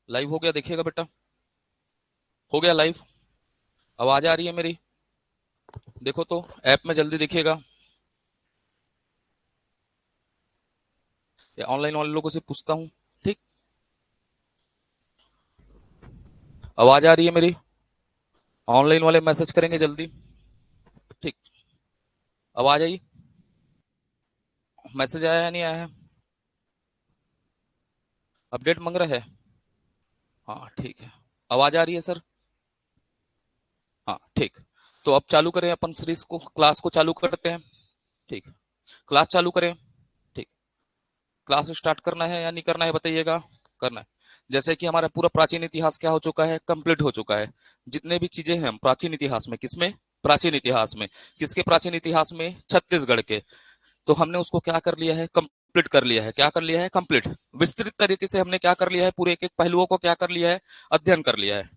Live हो गया, देखिएगा बेटा। हो गया लाइव। आवाज आ रही है मेरी? देखो तो ऐप में जल्दी दिखिएगा। या ऑनलाइन वाले लोगों से पूछता हूँ। ठीक। आवाज आ रही है मेरी? ऑनलाइन वाले मैसेज करेंगे जल्दी। ठीक। आवाज आई? मैसेज आया है नहीं आया है? अपडेट मांग रहा है? हाँ ठीक है। आवाज आ रही है सर? हाँ ठीक। तो अब चालू करें अपन सीरीज को, क्लास को चालू करते हैं। ठीक। क्लास चालू करें। ठीक। क्लास स्टार्ट करना है या नहीं करना है बताइएगा। करना है। जैसे कि हमारा पूरा प्राचीन इतिहास क्या हो चुका है, कंप्लीट हो चुका है। जितने भी चीजें हैं हम प्राचीन इतिहास में, किसमें? प्राचीन इतिहास में। किसके प्राचीन इतिहास में? छत्तीसगढ़ के। तो हमने उसको क्या कर लिया है, कंप्लीट कर लिया है। क्या कर लिया है? कंप्लीट। विस्तृत तरीके से हमने क्या कर लिया है, पूरे एक एक पहलुओं को क्या कर लिया है, अध्ययन कर लिया है।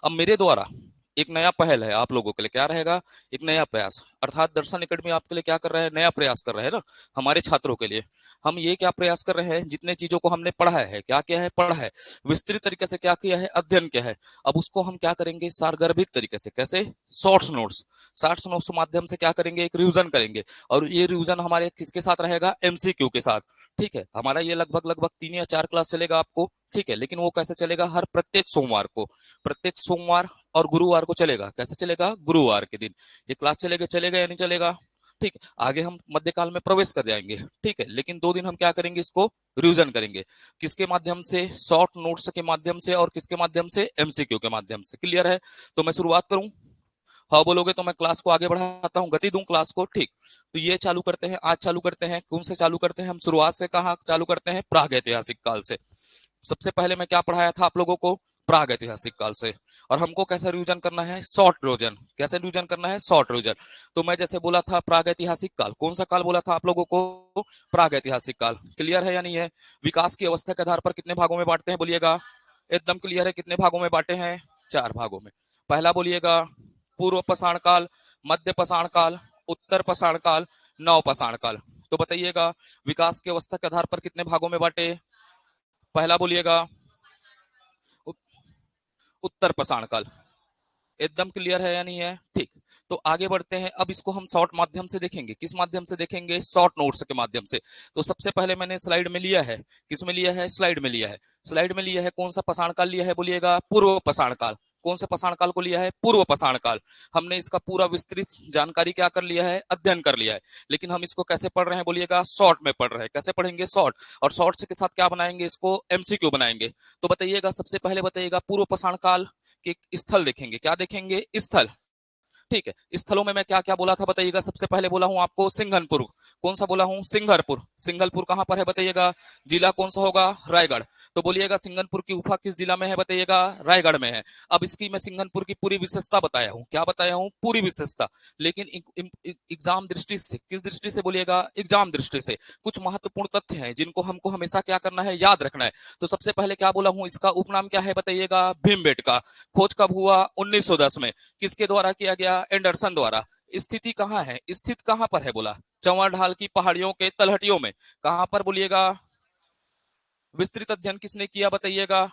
अब मेरे द्वारा एक नया पहल है आप लोगों के लिए, क्या रहेगा? एक नया प्रयास। अर्थात दर्शन एकेडमी आपके लिए क्या कर रहा है, नया प्रयास कर रहा है ना, हमारे छात्रों के लिए। हम ये क्या प्रयास कर रहे हैं, जितने चीजों को हमने पढ़ा है, क्या क्या है, पढ़ा है, विस्तृत तरीके से क्या किया है, अध्ययन किया है। अब उसको हम क्या करेंगे, सारगर्भित तरीके से। कैसे? Shorts notes. शॉर्ट्स नोट्स के माध्यम से क्या करेंगे, एक रिवीजन करेंगे। और ये रिवीजन हमारे किसके साथ रहेगा? एमसीक्यू के साथ। ठीक है। हमारा ये लगभग लगभग 3 या 4 क्लास चलेगा आपको। ठीक है। लेकिन वो कैसे चलेगा? हर प्रत्येक सोमवार को, प्रत्येक सोमवार और गुरुवार को चलेगा। कैसे चलेगा? गुरुवार के दिन ये क्लास चलेगा। चलेगा या नहीं चलेगा? ठीक है। आगे हम मध्यकाल में प्रवेश कर जाएंगे। ठीक है। लेकिन 2 दिन हम क्या करेंगे, इसको रिवीजन करेंगे। किसके माध्यम से? शॉर्ट नोट्स के माध्यम से। और किसके माध्यम से? एमसीक्यू के माध्यम से। क्लियर है? तो मैं शुरुआत करूं? हाँ बोलोगे तो मैं क्लास को आगे बढ़ाता हूँ, गति दूं क्लास को। ठीक। तो ये चालू करते हैं, आज चालू करते हैं। कौन से चालू करते हैं हम? शुरुआत से कहा चालू करते हैं? प्राग ऐतिहासिक काल से। सबसे पहले मैं क्या पढ़ाया था आप लोगों को? प्राग ऐतिहासिक काल से। और हमको कैसा रिवीजन करना है? Short revision. कैसे रिवीजन करना है? Short revision. तो मैं जैसे बोला था प्राग ऐतिहासिक काल, कौन सा काल बोला था आप लोगों को? प्राग ऐतिहासिक काल। क्लियर है या नहीं है? विकास की अवस्था के आधार पर कितने भागों में बांटते हैं बोलिएगा? एकदम क्लियर है। कितने भागों में बांटे हैं? 4 भागों में। पहला बोलिएगा पूर्व पाषाण काल, मध्य पाषाण काल, उत्तर पाषाण काल, नव पाषाण काल। तो बताइएगा विकास की अवस्था के आधार पर कितने भागों में बांटे? पहला बोलिएगा उत्तर पाषाण काल। एकदम क्लियर है या नहीं है? ठीक। तो आगे बढ़ते हैं। अब इसको हम शॉर्ट माध्यम से देखेंगे। किस माध्यम से देखेंगे? शॉर्ट नोट्स के माध्यम से। तो सबसे पहले मैंने स्लाइड में लिया है। किस में लिया है? स्लाइड में लिया है। स्लाइड में लिया है। कौन सा पाषाण काल लिया है बोलिएगा? पूर्व पाषाण काल। कौन से पाषाण काल को लिया है? पूर्व पाषाण काल। हमने इसका पूरा विस्तृत जानकारी क्या कर लिया है? अध्ययन कर लिया है। लेकिन हम इसको कैसे पढ़ रहे हैं बोलिएगा? शॉर्ट में पढ़ रहे हैं। कैसे पढ़ेंगे? शॉर्ट। और शॉर्ट के साथ क्या बनाएंगे? इसको एमसीक्यू बनाएंगे। तो बताइएगा, सबसे पहले बताइएगा पूर्व पाषाण काल के स्थल देखेंगे। क्या देखेंगे? स्थल। ठीक है। स्थलों में मैं क्या क्या बोला था बताइएगा? सबसे पहले बोला हूं आपको सिंघनपुर। कौन सा बोला हूं? सिंघरपुर। सिंघलपुर कहां पर है बताइएगा? जिला कौन सा होगा? रायगढ़। तो बोलिएगा सिंघनपुर की गुफा किस जिला में है बताइएगा? रायगढ़ में है। अब इसकी मैं सिंघनपुर की पूरी विशेषता बताया हूं। क्या बताया हूं? पूरी विशेषता। लेकिन एग्जाम दृष्टि से, किस दृष्टि से बोलिएगा? एग्जाम दृष्टि से कुछ महत्वपूर्ण तथ्य हैं जिनको हमको हमेशा क्या करना है? याद रखना है। तो सबसे पहले क्या बोला हूं? इसका उपनाम क्या है बताइएगा? भीमबेटका। खोज कब हुआ? 1910 में। किसके द्वारा किया गया? एंडरसन द्वारा। स्थिति कहाँ है? स्थित कहां पर है बोला? चंवर ढाल की पहाड़ियों के तलहटियों में। कहां पर बोलिएगा? विस्तृत अध्ययन किसने किया बताइएगा?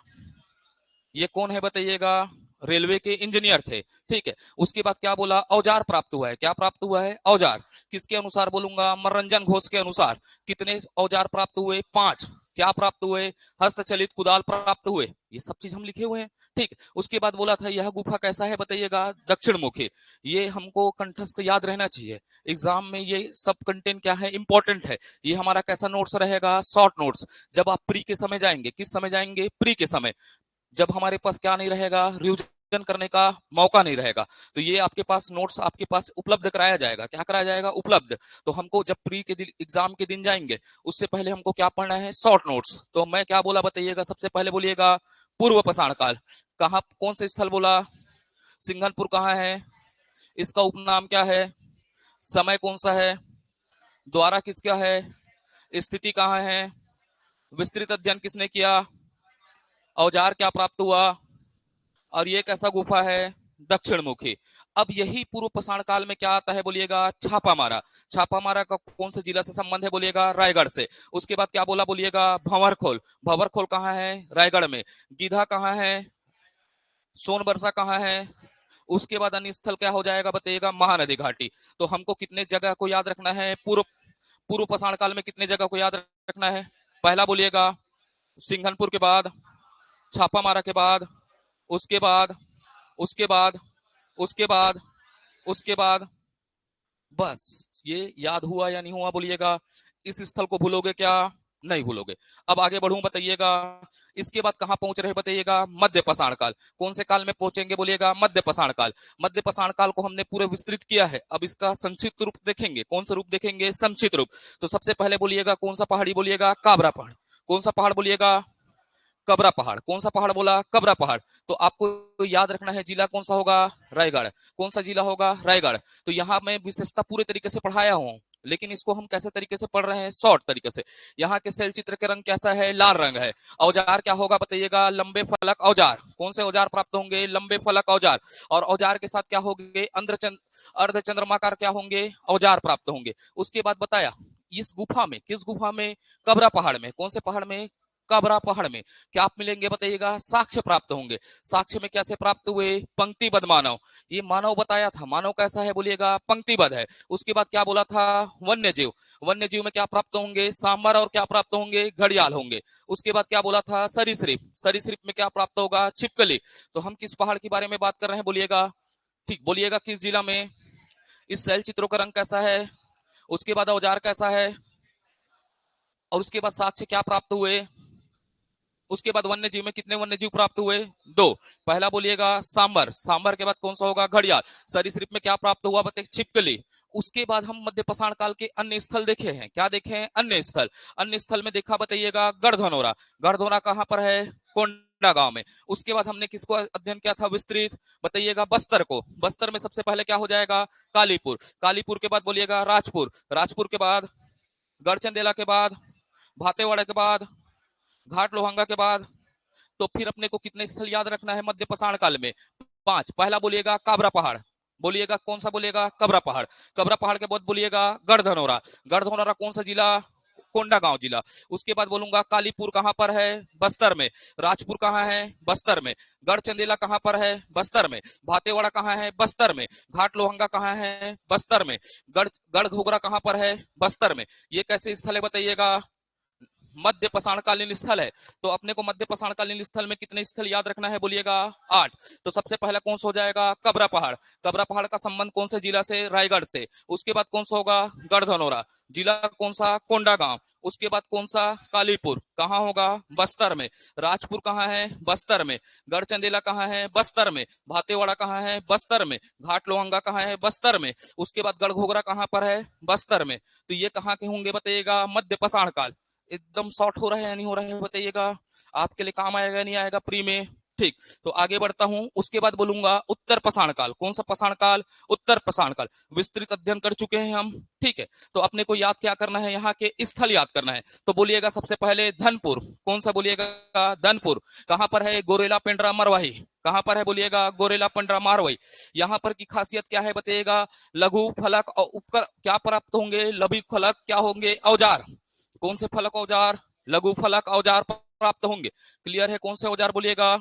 ये कौन है बताइएगा? रेलवे के इंजीनियर थे। ठीक है। उसके बाद क्या बोला? औजार प्राप्त हुआ है। क्या प्राप्त हुआ है? औजार। किसके अनुसार बोलूंगा? मनोरंजन घोष के अनुसार। कितने औजार प्राप्त हुए? 5। क्या प्राप्त हुए? हस्तचलित कुदाल प्राप्त हुए। ये सब चीज हम लिखे हुए हैं। ठीक। उसके बाद बोला था यह गुफा कैसा है बताइएगा? दक्षिण मुखी। ये हमको कंठस्थ याद रहना चाहिए। एग्जाम में ये सब कंटेंट क्या है? इंपॉर्टेंट है। ये हमारा कैसा नोट्स रहेगा? Short notes. जब आप प्री के समय जाएंगे, किस समय जाएंगे? प्री के समय। जब हमारे पास क्या नहीं रहेगा? रिवीजन करने का मौका नहीं रहेगा। तो ये आपके पास नोट्स आपके पास उपलब्ध कराया जाएगा। क्या कराया जाएगा? उपलब्ध। तो हमको जब प्री के दिन, एग्जाम के दिन जाएंगे, उससे पहले हमको क्या पढ़ना है? Short notes. तो मैं क्या बोला बताइएगा? सबसे पहले बोलिएगा पूर्व पाषाण काल। कहा? कौन से स्थल बोला? सिंघनपुर कहाँ है? इसका उपनाम क्या है? समय कौन सा है? द्वारा किसका है? स्थिति कहाँ है? विस्तृत अध्ययन किसने किया? औजार क्या प्राप्त हुआ? और ये कैसा गुफा है? दक्षिण मुखी। अब यही पूर्व पाषाण काल में क्या आता है बोलिएगा, छापा मारा। छापा मारा का कौन से जिला से संबंध है बोलिएगा, रायगढ़ से। उसके बाद क्या बोला बोलिएगा, भंवरखोल। भंवरखोल कहाँ है, रायगढ़ में। गीधा कहाँ है, सोनबरसा कहाँ है। उसके बाद अन्य स्थल क्या हो जाएगा बताइएगा, महानदी घाटी। तो हमको कितने जगह को याद रखना है, पूर्व पूर्व पाषाण काल में कितने जगह को याद रखना है। पहला बोलिएगा सिंघनपुर के बाद, छापा मारा के बाद, उसके बाद, उसके बाद, उसके बाद, उसके बाद, बस ये याद हुआ या नहीं हुआ बोलिएगा। इस स्थल को भूलोगे क्या, नहीं भूलोगे। अब आगे बढ़ूं बताइएगा। इसके बाद कहां पहुंच रहे बताइएगा, मध्य पाषाण काल। कौन से काल में पहुंचेंगे बोलिएगा, मध्य पाषाण काल। मध्य पाषाण काल को हमने पूरे विस्तृत किया है, अब इसका संक्षिप्त रूप देखेंगे। कौन सा रूप देखेंगे, संक्षिप्त रूप। तो सबसे पहले बोलिएगा कौन सा पहाड़ी बोलिएगा, काबरा पहाड़। कौन सा पहाड़ बोलिएगा, कबरा पहाड़। कौन सा पहाड़ बोला, कबरा पहाड़। तो आपको याद रखना है जिला कौन सा होगा, रायगढ़। कौन सा जिला होगा, रायगढ़। तो यहाँ मैं विशेषता पूरे तरीके से पढ़ाया हूँ, लेकिन इसको हम कैसे तरीके से पढ़ रहे हैं, शॉर्ट तरीके से। यहाँ के शैल चित्र के रंग कैसा है, लाल रंग है। औजार क्या होगा बताइएगा, लंबे फलक औजार। कौन से औजार प्राप्त होंगे, लंबे फलक औजार। और औजार के साथ क्या होंगे, अर्धचंद्रमाकार क्या होंगे, औजार प्राप्त होंगे। उसके बाद बताया इस गुफा में, किस गुफा में, कबरा पहाड़ में। कौन से पहाड़ में, कबरा पहाड़ में। क्या आप मिलेंगे बताइएगा, साक्ष्य प्राप्त होंगे। साक्ष्य में कैसे प्राप्त हुए, पंक्तिबद्ध मानव। ये मानव बताया था, मानव कैसा है बोलिएगा, पंक्तिबद्ध है। उसके बाद क्या बोला था, वन्य जीव। वन्य जीव में क्या प्राप्त होंगे, सांबर। और क्या प्राप्त होंगे, घड़ियाल होंगे। उसके बाद क्या बोला था, सरीसृप। सरीसृप में क्या प्राप्त होगा, छिपकली। तो हम किस पहाड़ के बारे में बात कर रहे हैं बोलिएगा, ठीक बोलिएगा, किस जिला में। इस शैल चित्रों का रंग कैसा है, उसके बाद औजार कैसा है, और उसके बाद साक्ष्य क्या प्राप्त हुए। उसके बाद वन्य जीव में कितने वन्य जीव प्राप्त हुए, दो। पहला बोलिएगा सांबर। सांबर के बाद कौन सा होगा, घड़ियाल। सरीसृप में क्या प्राप्त हुआ बताइए, छिपकली। उसके बाद हम मध्य पाषाण काल के अन्य स्थल देखे हैं। क्या देखे हैं, अन्य स्थल। अन्य स्थल में देखा बताइएगा, गढ़धनौरा। गढ़धनौरा कहां पर है, कोंडा गांव में। उसके बाद हमने किसको अध्ययन किया था विस्तृत, बताइएगा, बस्तर को। बस्तर में सबसे पहले क्या हो जाएगा, कालीपुर। कालीपुर के बाद बोलिएगा राजपुर। राजपुर के बाद गढ़चंदेला के बाद, भातेवाड़ा के बाद, घाट लोहांगा के बाद। तो फिर अपने को कितने स्थल याद रखना है मध्य पाषाण काल में, 5। पहला बोलिएगा काबरा पहाड़। बोलिएगा कौन सा बोलिएगा, कबरा पहाड़। कबरा पहाड़ के बाद बोलिएगा गढ़धनौरा। गढ़धनौरा कौन सा जिला, कोंडागांव जिला। उसके बाद बोलूंगा कालीपुर कहां पर है, बस्तर में। राजपुर कहां है, बस्तर में। गढ़चंदेला कहां पर है, बस्तर में। भातेवाड़ा कहां है, बस्तर में। घाट लोहंगा कहां है, बस्तर में। गढ़ घोगरा कहां पर है, बस्तर में। ये कैसे स्थल है बताइएगा, मध्य पाषाणकालीन स्थल है। तो अपने को मध्य पाषाणकालीन स्थल में कितने स्थल याद रखना है बोलिएगा, 8। तो सबसे पहला कौन सा हो जाएगा, कबरा पहाड़। कबरा पहाड़ का संबंध कौन से जिला से, रायगढ़ से। उसके बाद कौन सा होगा, गढ़धनौरा। जिला कौन सा, कोंडागांव। उसके बाद कौन सा, कालीपुर। कहाँ होगा, बस्तर में। राजपुर कहाँ है, बस्तर में। गढ़चंदेला कहाँ है, बस्तर में। भातेवाड़ा कहाँ है, बस्तर में। घाट लोहंगा कहाँ है, बस्तर में। उसके बाद गढ़घोगरा कहाँ पर है, बस्तर में। तो ये कहाँ के होंगे बताइएगा, मध्य पाषाण काल। एकदम शॉर्ट हो रहा है या नहीं हो रहा है बताइएगा, आपके लिए काम आएगा नहीं आएगा प्री में, ठीक। तो आगे बढ़ता हूं। उसके बाद बोलूंगा उत्तर पाषाण काल। कौन सा पाषाण काल, उत्तर पाषाण काल। विस्तृत अध्ययन कर चुके हैं हम, ठीक है। तो अपने को याद क्या करना है, यहाँ के स्थल याद करना है। तो बोलिएगा सबसे पहले धनपुर। कौन सा बोलिएगा, धनपुर। कहां पर है, गोरेला पेंड्रा मरवाही। कहां पर है बोलिएगा, गोरेला पेंड्रा मारवाही। यहाँ पर की खासियत क्या है बताइएगा, लघु फलक और उपकर क्या प्राप्त होंगे, लघु फलक क्या होंगे, औजार। कौन से फलक औजार, लघु फलक औजार प्राप्त होंगे। क्लियर है, कौन से औजार बोलिएगा,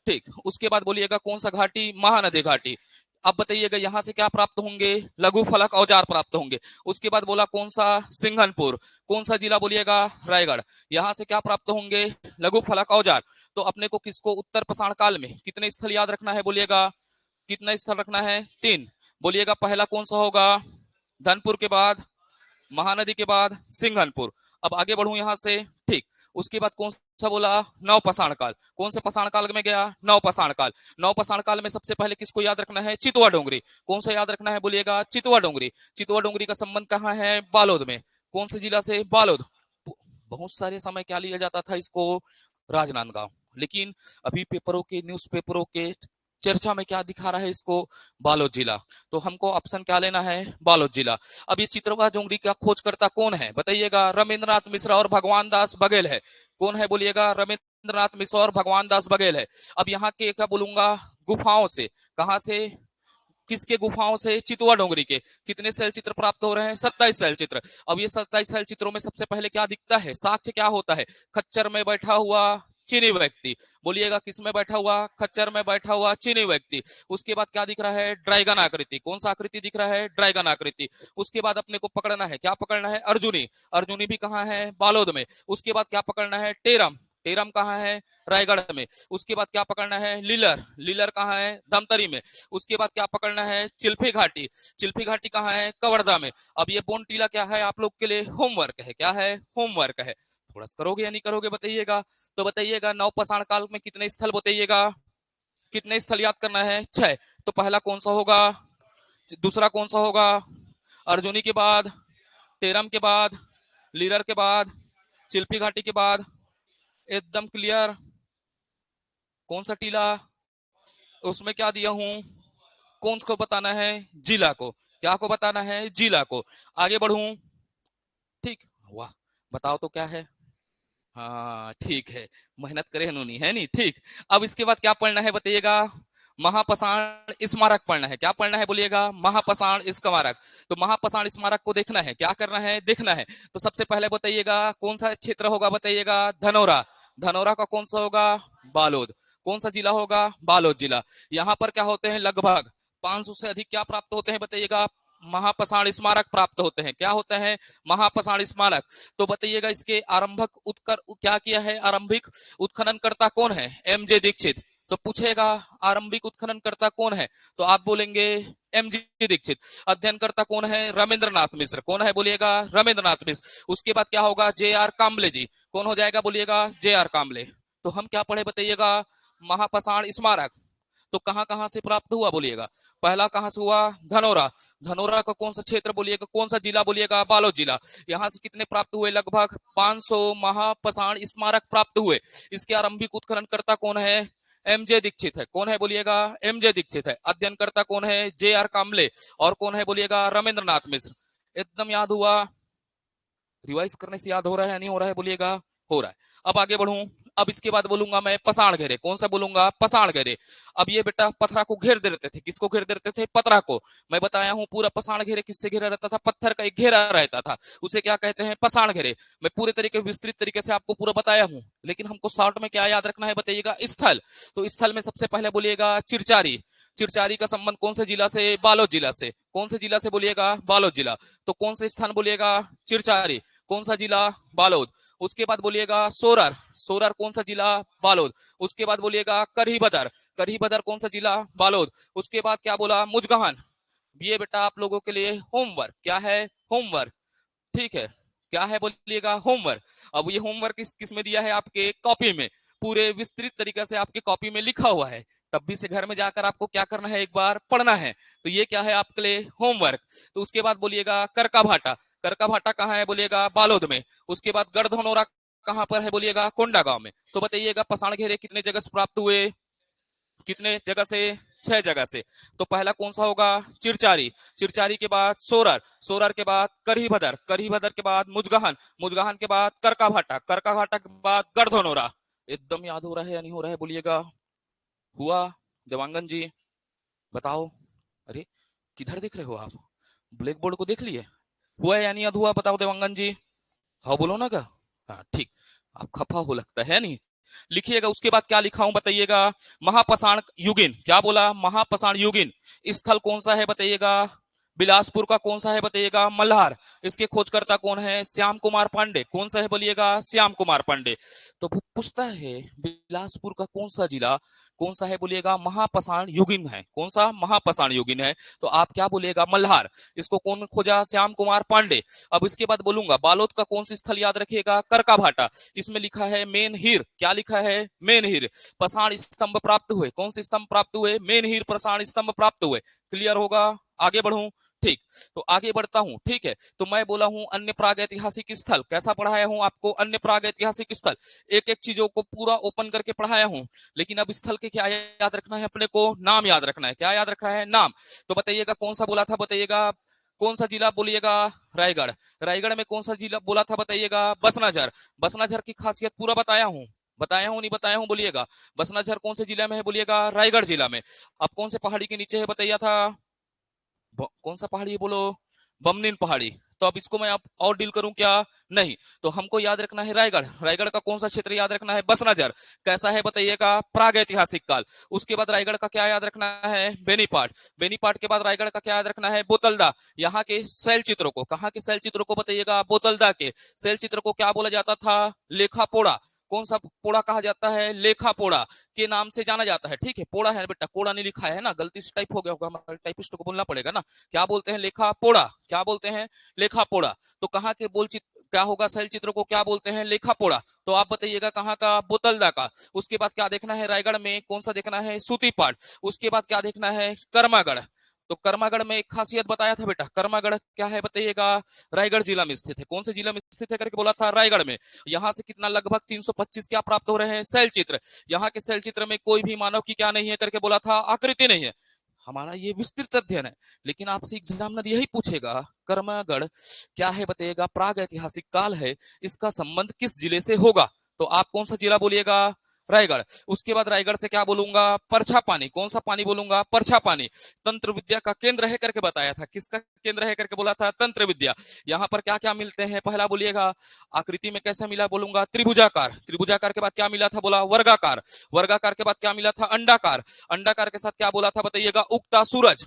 ठीक। उसके बाद बोलिएगा कौन सा घाटी, महानदी घाटी। अब बताइएगा यहां से क्या प्राप्त होंगे, लघु फलक औजार प्राप्त होंगे। उसके बाद बोला कौन सा, सिंघनपुर। कौन सा जिला बोलिएगा, रायगढ़। यहां से क्या प्राप्त होंगे, लघु फलक औजार। तो अपने को किसको उत्तर पाषाण काल में कितने स्थल याद रखना है बोलिएगा, कितना स्थल रखना है, 3। बोलिएगा पहला कौन सा होगा, धनपुर के बाद, महानदी के बाद, सिंघनपुर। अब आगे बढ़ू यहां से, ठीक। उसके बाद कौन सा बोला, नव पाषाण काल। कौन से पाषाण काल में गया, नव पाषाण काल। नव पाषाण काल में सबसे पहले किसको याद रखना है, चितवा डोंगरी। कौन सा याद रखना है बोलिएगा, चितवा डोंगरी। चितवा डोंगरी का संबंध कहाँ है, बालोद में। कौन से जिला से, बालोद। बहुत सारे समय क्या लिया जाता था इसको, राजनांदगांव। लेकिन अभी पेपरों के, न्यूज़पेपरों के चर्चा में क्या दिखा रहा है इसको, बालोद जिला। तो हमको ऑप्शन क्या लेना है, बालोद जिला। अब ये चित्रवा डोंगरी का खोजकर्ता कौन है बताइएगा, रविंद्रनाथ मिश्रा और भगवान दास बघेल है। कौन है बोलिएगा, रविंद्रनाथ मिश्रा और भगवान दास बघेल है। अब यहाँ के क्या बोलूंगा, गुफाओं से, कहां से, किसके गुफाओं से? चितवा डोंगरी के। कितने शैल चित्र प्राप्त हो रहे हैं? 27 शैल चित्र। अब ये 27 शैल चित्रों में सबसे पहले क्या दिखता है? साक्ष्य क्या होता है? खच्चर में बैठा हुआ चीनी व्यक्ति। बोलिएगा किस में बैठा हुआ? खच्चर में बैठा हुआ चीनी व्यक्ति। उसके बाद क्या दिख रहा है? ड्रैगन आकृति। कौन सा आकृति दिख रहा है? ड्रैगन आकृति। उसके बाद अपने को पकड़ना है, क्या पकड़ना है? अर्जुनी। अर्जुनी भी कहाँ है? बालोद में। उसके बाद क्या पकड़ना है? टेरम। टेरम कहाँ है? रायगढ़ में। उसके बाद क्या पकड़ना है? लीलर। लीलर कहाँ है? धमतरी में। उसके बाद क्या पकड़ना है? चिल्फी घाटी। चिल्फी घाटी कहाँ है? कवर्धा में। अब ये बोन टीला क्या है? आप लोग के लिए होमवर्क है। क्या है? होमवर्क है। थोड़ा सा करोगे या नहीं करोगे बताइएगा। तो बताइएगा नवपाषाण काल में कितने स्थल बताइएगा? कितने स्थल याद करना है? 6। तो पहला कौन सा होगा? दूसरा कौन सा होगा? अर्जुनी के बाद, टेरम के बाद, लीलर के बाद, चिल्फी घाटी के बाद। एकदम क्लियर। कौन सा टीला? उसमें क्या दिया हूं? कौन को बताना है? जिला को। क्या को बताना है? जिला को। आगे बढ़ूं? ठीक। वाह, बताओ तो क्या है? हाँ ठीक है, मेहनत करे उन्होंने, है नहीं? ठीक। अब इसके बाद क्या पढ़ना है बताइएगा? महापाषाण स्मारक पढ़ना है। क्या पढ़ना है बोलिएगा? महापाषाण स्मारक। तो महापाषाण स्मारक को देखना है। क्या करना है? देखना है। तो सबसे पहले बताइएगा कौन सा क्षेत्र होगा? बताइएगा धनौरा। धनौरा का कौन सा होगा? बालोद। कौन सा जिला होगा? बालोद जिला। यहाँ पर क्या होते हैं? लगभग 500 से अधिक क्या प्राप्त होते हैं बताइएगा? महापाषाण स्मारक प्राप्त होते हैं। क्या होता है? महापाषाण स्मारक। तो बताइएगा इसके आरंभक उत्कर क्या किया है? आरंभिक उत्खननकर्ता कौन है? एमजे दीक्षित। तो पूछेगा आरंभिक उत्खननकर्ता कौन है? तो आप बोलेंगे एमजे दीक्षित। अध्ययनकर्ता कौन है? रविंद्रनाथ मिश्र। कौन है बोलिएगा? रविंद्रनाथ मिश्र। उसके बाद क्या होगा? जे आर काम्बले जी। कौन हो जाएगा बोलिएगा? जे आर काम्बले। तो हम क्या पढ़े बताइएगा? महापाषाण स्मारक। तो कहां कहां से प्राप्त हुआ बोलिएगा? पहला कहां से हुआ? धनौरा। धनौरा का कौन सा क्षेत्र बोलिएगा? कौन सा जिला बोलिएगा? बालोद जिला। यहां से कितने प्राप्त हुए? लगभग 500 महापाषाण स्मारक प्राप्त हुए। इसके आरंभिक उत्खननकर्ता कौन है? एमजे दीक्षित है। कौन है बोलिएगा? एमजे दीक्षित है। अध्ययनकर्ता कौन है? जे आर काम्बले। और कौन है बोलिएगा? रविंद्रनाथ मिश्र। एकदम याद हुआ? रिवाइज करने से याद हो रहा है नहीं हो रहा है बोलिएगा? हो रहा है। अब आगे बढ़ूं। अब इसके बाद बोलूंगा मैं पसाण घेरे। कौन सा बोलूंगा? पसाण घेरे। अब ये बेटा पथरा को घेर देते थे। किसको घेर देते थे? पतरा को। मैं बताया हूं पूरा पसाण घेरे किससे घेरा रहता था? पत्थर का एक घेरा रहता था, उसे क्या कहते हैं? पसाण घेरे। मैं पूरे तरीके विस्तृत तरीके से आपको पूरा बताया हूं, लेकिन हमको शॉर्ट में क्या याद रखना है बताइएगा? स्थल। तो स्थल में सबसे पहले बोलिएगा चिरचारी। चिरचारी का संबंध कौन से जिला से? बालोद जिला से। कौन से जिला से बोलिएगा? बालोद जिला। तो कौन से स्थान बोलिएगा? चिरचारी। कौन सा जिला? बालोद। उसके बाद बोलिएगा सोरर। सोरर कौन सा जिला? बालोद। उसके बाद बोलिएगा करही बदर। करही बदर कौन सा जिला? बालोद। उसके बाद क्या बोला? मुजगहन। ये बेटा आप लोगों के लिए होमवर्क। क्या है? होमवर्क। ठीक है। क्या है बोलिएगा? होमवर्क। अब ये होमवर्क किस किस में दिया है? आपके कॉपी में। पूरे विस्तृत तरीके से आपके कॉपी में लिखा हुआ है। तब भी से घर में जाकर आपको क्या करना है? एक बार पढ़ना है। तो ये क्या है आपके लिए? होमवर्क। तो उसके बाद बोलिएगा करका भाटा। करका भाटा कहाँ है बोलिएगा? बालोद में। उसके बाद गढ़धनौरा कहाँ पर है बोलिएगा? कोंडागांव में। तो बताइएगा पसाण घेरे कितने जगह से प्राप्त हुए? कितने जगह से? 6 जगह से। तो पहला कौन सा होगा? चिरचारी। चिरचारी के बाद सोरर। सोरर के बाद करही भदर। करही भदर के बाद मुजगहन। मुजगहन के बाद करका भाटा। करका भाटा के बाद गढ़धनौरा। एकदम याद हो रहा है या नहीं हो रहा है बोलिएगा? हुआ? देवांगन जी बताओ। अरे किधर देख रहे हो आप? ब्लैक बोर्ड को देख लिए? हुआ या नहीं याद हुआ? बताओ देवांगन जी। हाँ बोलो ना का। हाँ ठीक। आप खफा हो लगता है नहीं? लिखिएगा। उसके बाद क्या लिखा हूं बताइएगा? महापाषाण युगीन। क्या बोला? महापाषाण युगीन। स्थल कौन सा है बताइएगा? बिलासपुर का। कौन सा है बताइएगा? मल्हार। इसके खोजकर्ता कौन है? श्याम कुमार पांडे। कौन सा है बोलिएगा? श्याम कुमार पांडे। तो वो पूछता है बिलासपुर का कौन सा जिला, कौन सा है बोलिएगा? महापाषाण युगीन है। कौन सा? महापाषाण युगीन है। तो आप क्या बोलिएगा? मल्हार। इसको कौन खोजा? श्याम कुमार पांडे। अब इसके बाद बोलूंगा बालोद का कौन सा स्थल याद रखिएगा? करका भाटा। इसमें लिखा है मेन हीर। क्या लिखा है? मेन हीर। पाषाण स्तंभ प्राप्त हुए। कौन से स्तंभ प्राप्त हुए? मेन हीर पाषाण स्तंभ प्राप्त हुए। क्लियर होगा? आगे बढ़ूं? ठीक। तो आगे बढ़ता हूं। ठीक है। तो मैं बोला हूं अन्य प्रागैतिहासिक स्थल। कैसा पढ़ाया हूं आपको? अन्य प्रागैतिहासिक स्थल। एक एक चीजों को पूरा ओपन करके पढ़ाया हूं। लेकिन अब स्थल के क्या याद रखना है अपने को? नाम याद रखना है। क्या याद रखना है? नाम। तो बताइएगा कौन सा बोला था बताइएगा? कौन सा जिला बोलिएगा? रायगढ़। रायगढ़ में कौन सा जिला बोला था बताइएगा? बसनाझर। बसनाझर की खासियत पूरा बताया हूं। बताया हूं नहीं बताया हूं बोलिएगा? बसनाझर कौन से जिला में है बोलिएगा? रायगढ़ जिला में। अब कौन से पहाड़ी के नीचे है बताइए था? कौन सा पहाड़ी है बोलो, बमनीन पहाड़ी। तो अब इसको मैं अब और डील करूं क्या, नहीं। तो हमको याद रखना है रायगढ़, रायगढ़ का कौन सा क्षेत्र याद रखना है, बसनाजर, कैसा है बताइएगा, प्राग ऐतिहासिक काल। उसके बाद रायगढ़ का क्या याद रखना है, बेनीपाट, बेनीपाट के बाद रायगढ़ का क्या याद रखना है, बोतलदा। यहाँ के शैल चित्रों को, कहाँ के शैल चित्रों को बताइएगा, बोतलदा के शैल चित्र को क्या बोला जाता था, लेखा पोड़ा। कौन सा पोड़ा कहा जाता है, लेखा पोड़ा के नाम से जाना जाता है। ठीक है, पोड़ा है बेटा, कोड़ा नहीं लिखा है ना, गलती से टाइप हो गया होगा, हमारे टाइपिस्ट को बोलना पड़ेगा ना। क्या बोलते हैं, लेखा पोड़ा, क्या बोलते हैं, लेखा पोड़ा। तो कहाँ के बोल क्या होगा, शैल चित्र को क्या बोलते हैं, लेखा पोड़ा। तो आप बताइएगा कहाँ का, बोतलदा का। उसके बाद क्या देखना है, रायगढ़ में कौन सा देखना है, सूती पाठ। उसके बाद क्या देखना है, कर्मागढ़। तो कर्मागढ़ में एक खासियत बताया था बेटा, कर्मागढ़ क्या है बताइएगा, रायगढ़ जिला में स्थित है। कौन से जिला में स्थित है करके बोला था, रायगढ़ में। यहाँ से कितना, लगभग 325 क्या प्राप्त हो रहे हैं, शैल चित्र। यहाँ के शैल चित्र में कोई भी मानव की क्या नहीं है करके बोला था, आकृति नहीं है। हमारा ये विस्तृत अध्ययन है, लेकिन आपसे एग्जामिनर यही पूछेगा, कर्मगढ़ क्या है बताइएगा, प्राग ऐतिहासिक काल है, इसका संबंध किस जिले से होगा। तो आप कौन सा जिला बोलिएगा, रायगढ़। उसके बाद रायगढ़ से क्या बोलूंगा, परछा पानी। कौन सा पानी बोलूंगा, परछा पानी। तंत्र विद्या का केंद्र है करके बताया था, किसका केंद्र है करके बोला था, तंत्र विद्या। यहाँ पर क्या क्या मिलते हैं, पहला बोलिएगा, आकृति में कैसा मिला बोलूंगा, त्रिभुजाकार। त्रिभुजाकार के बाद क्या मिला था, बोला वर्गाकार। वर्गाकार के बाद क्या मिला था, अंडाकार। अंडाकार के साथ क्या बोला था बताइएगा, उगता सूरज।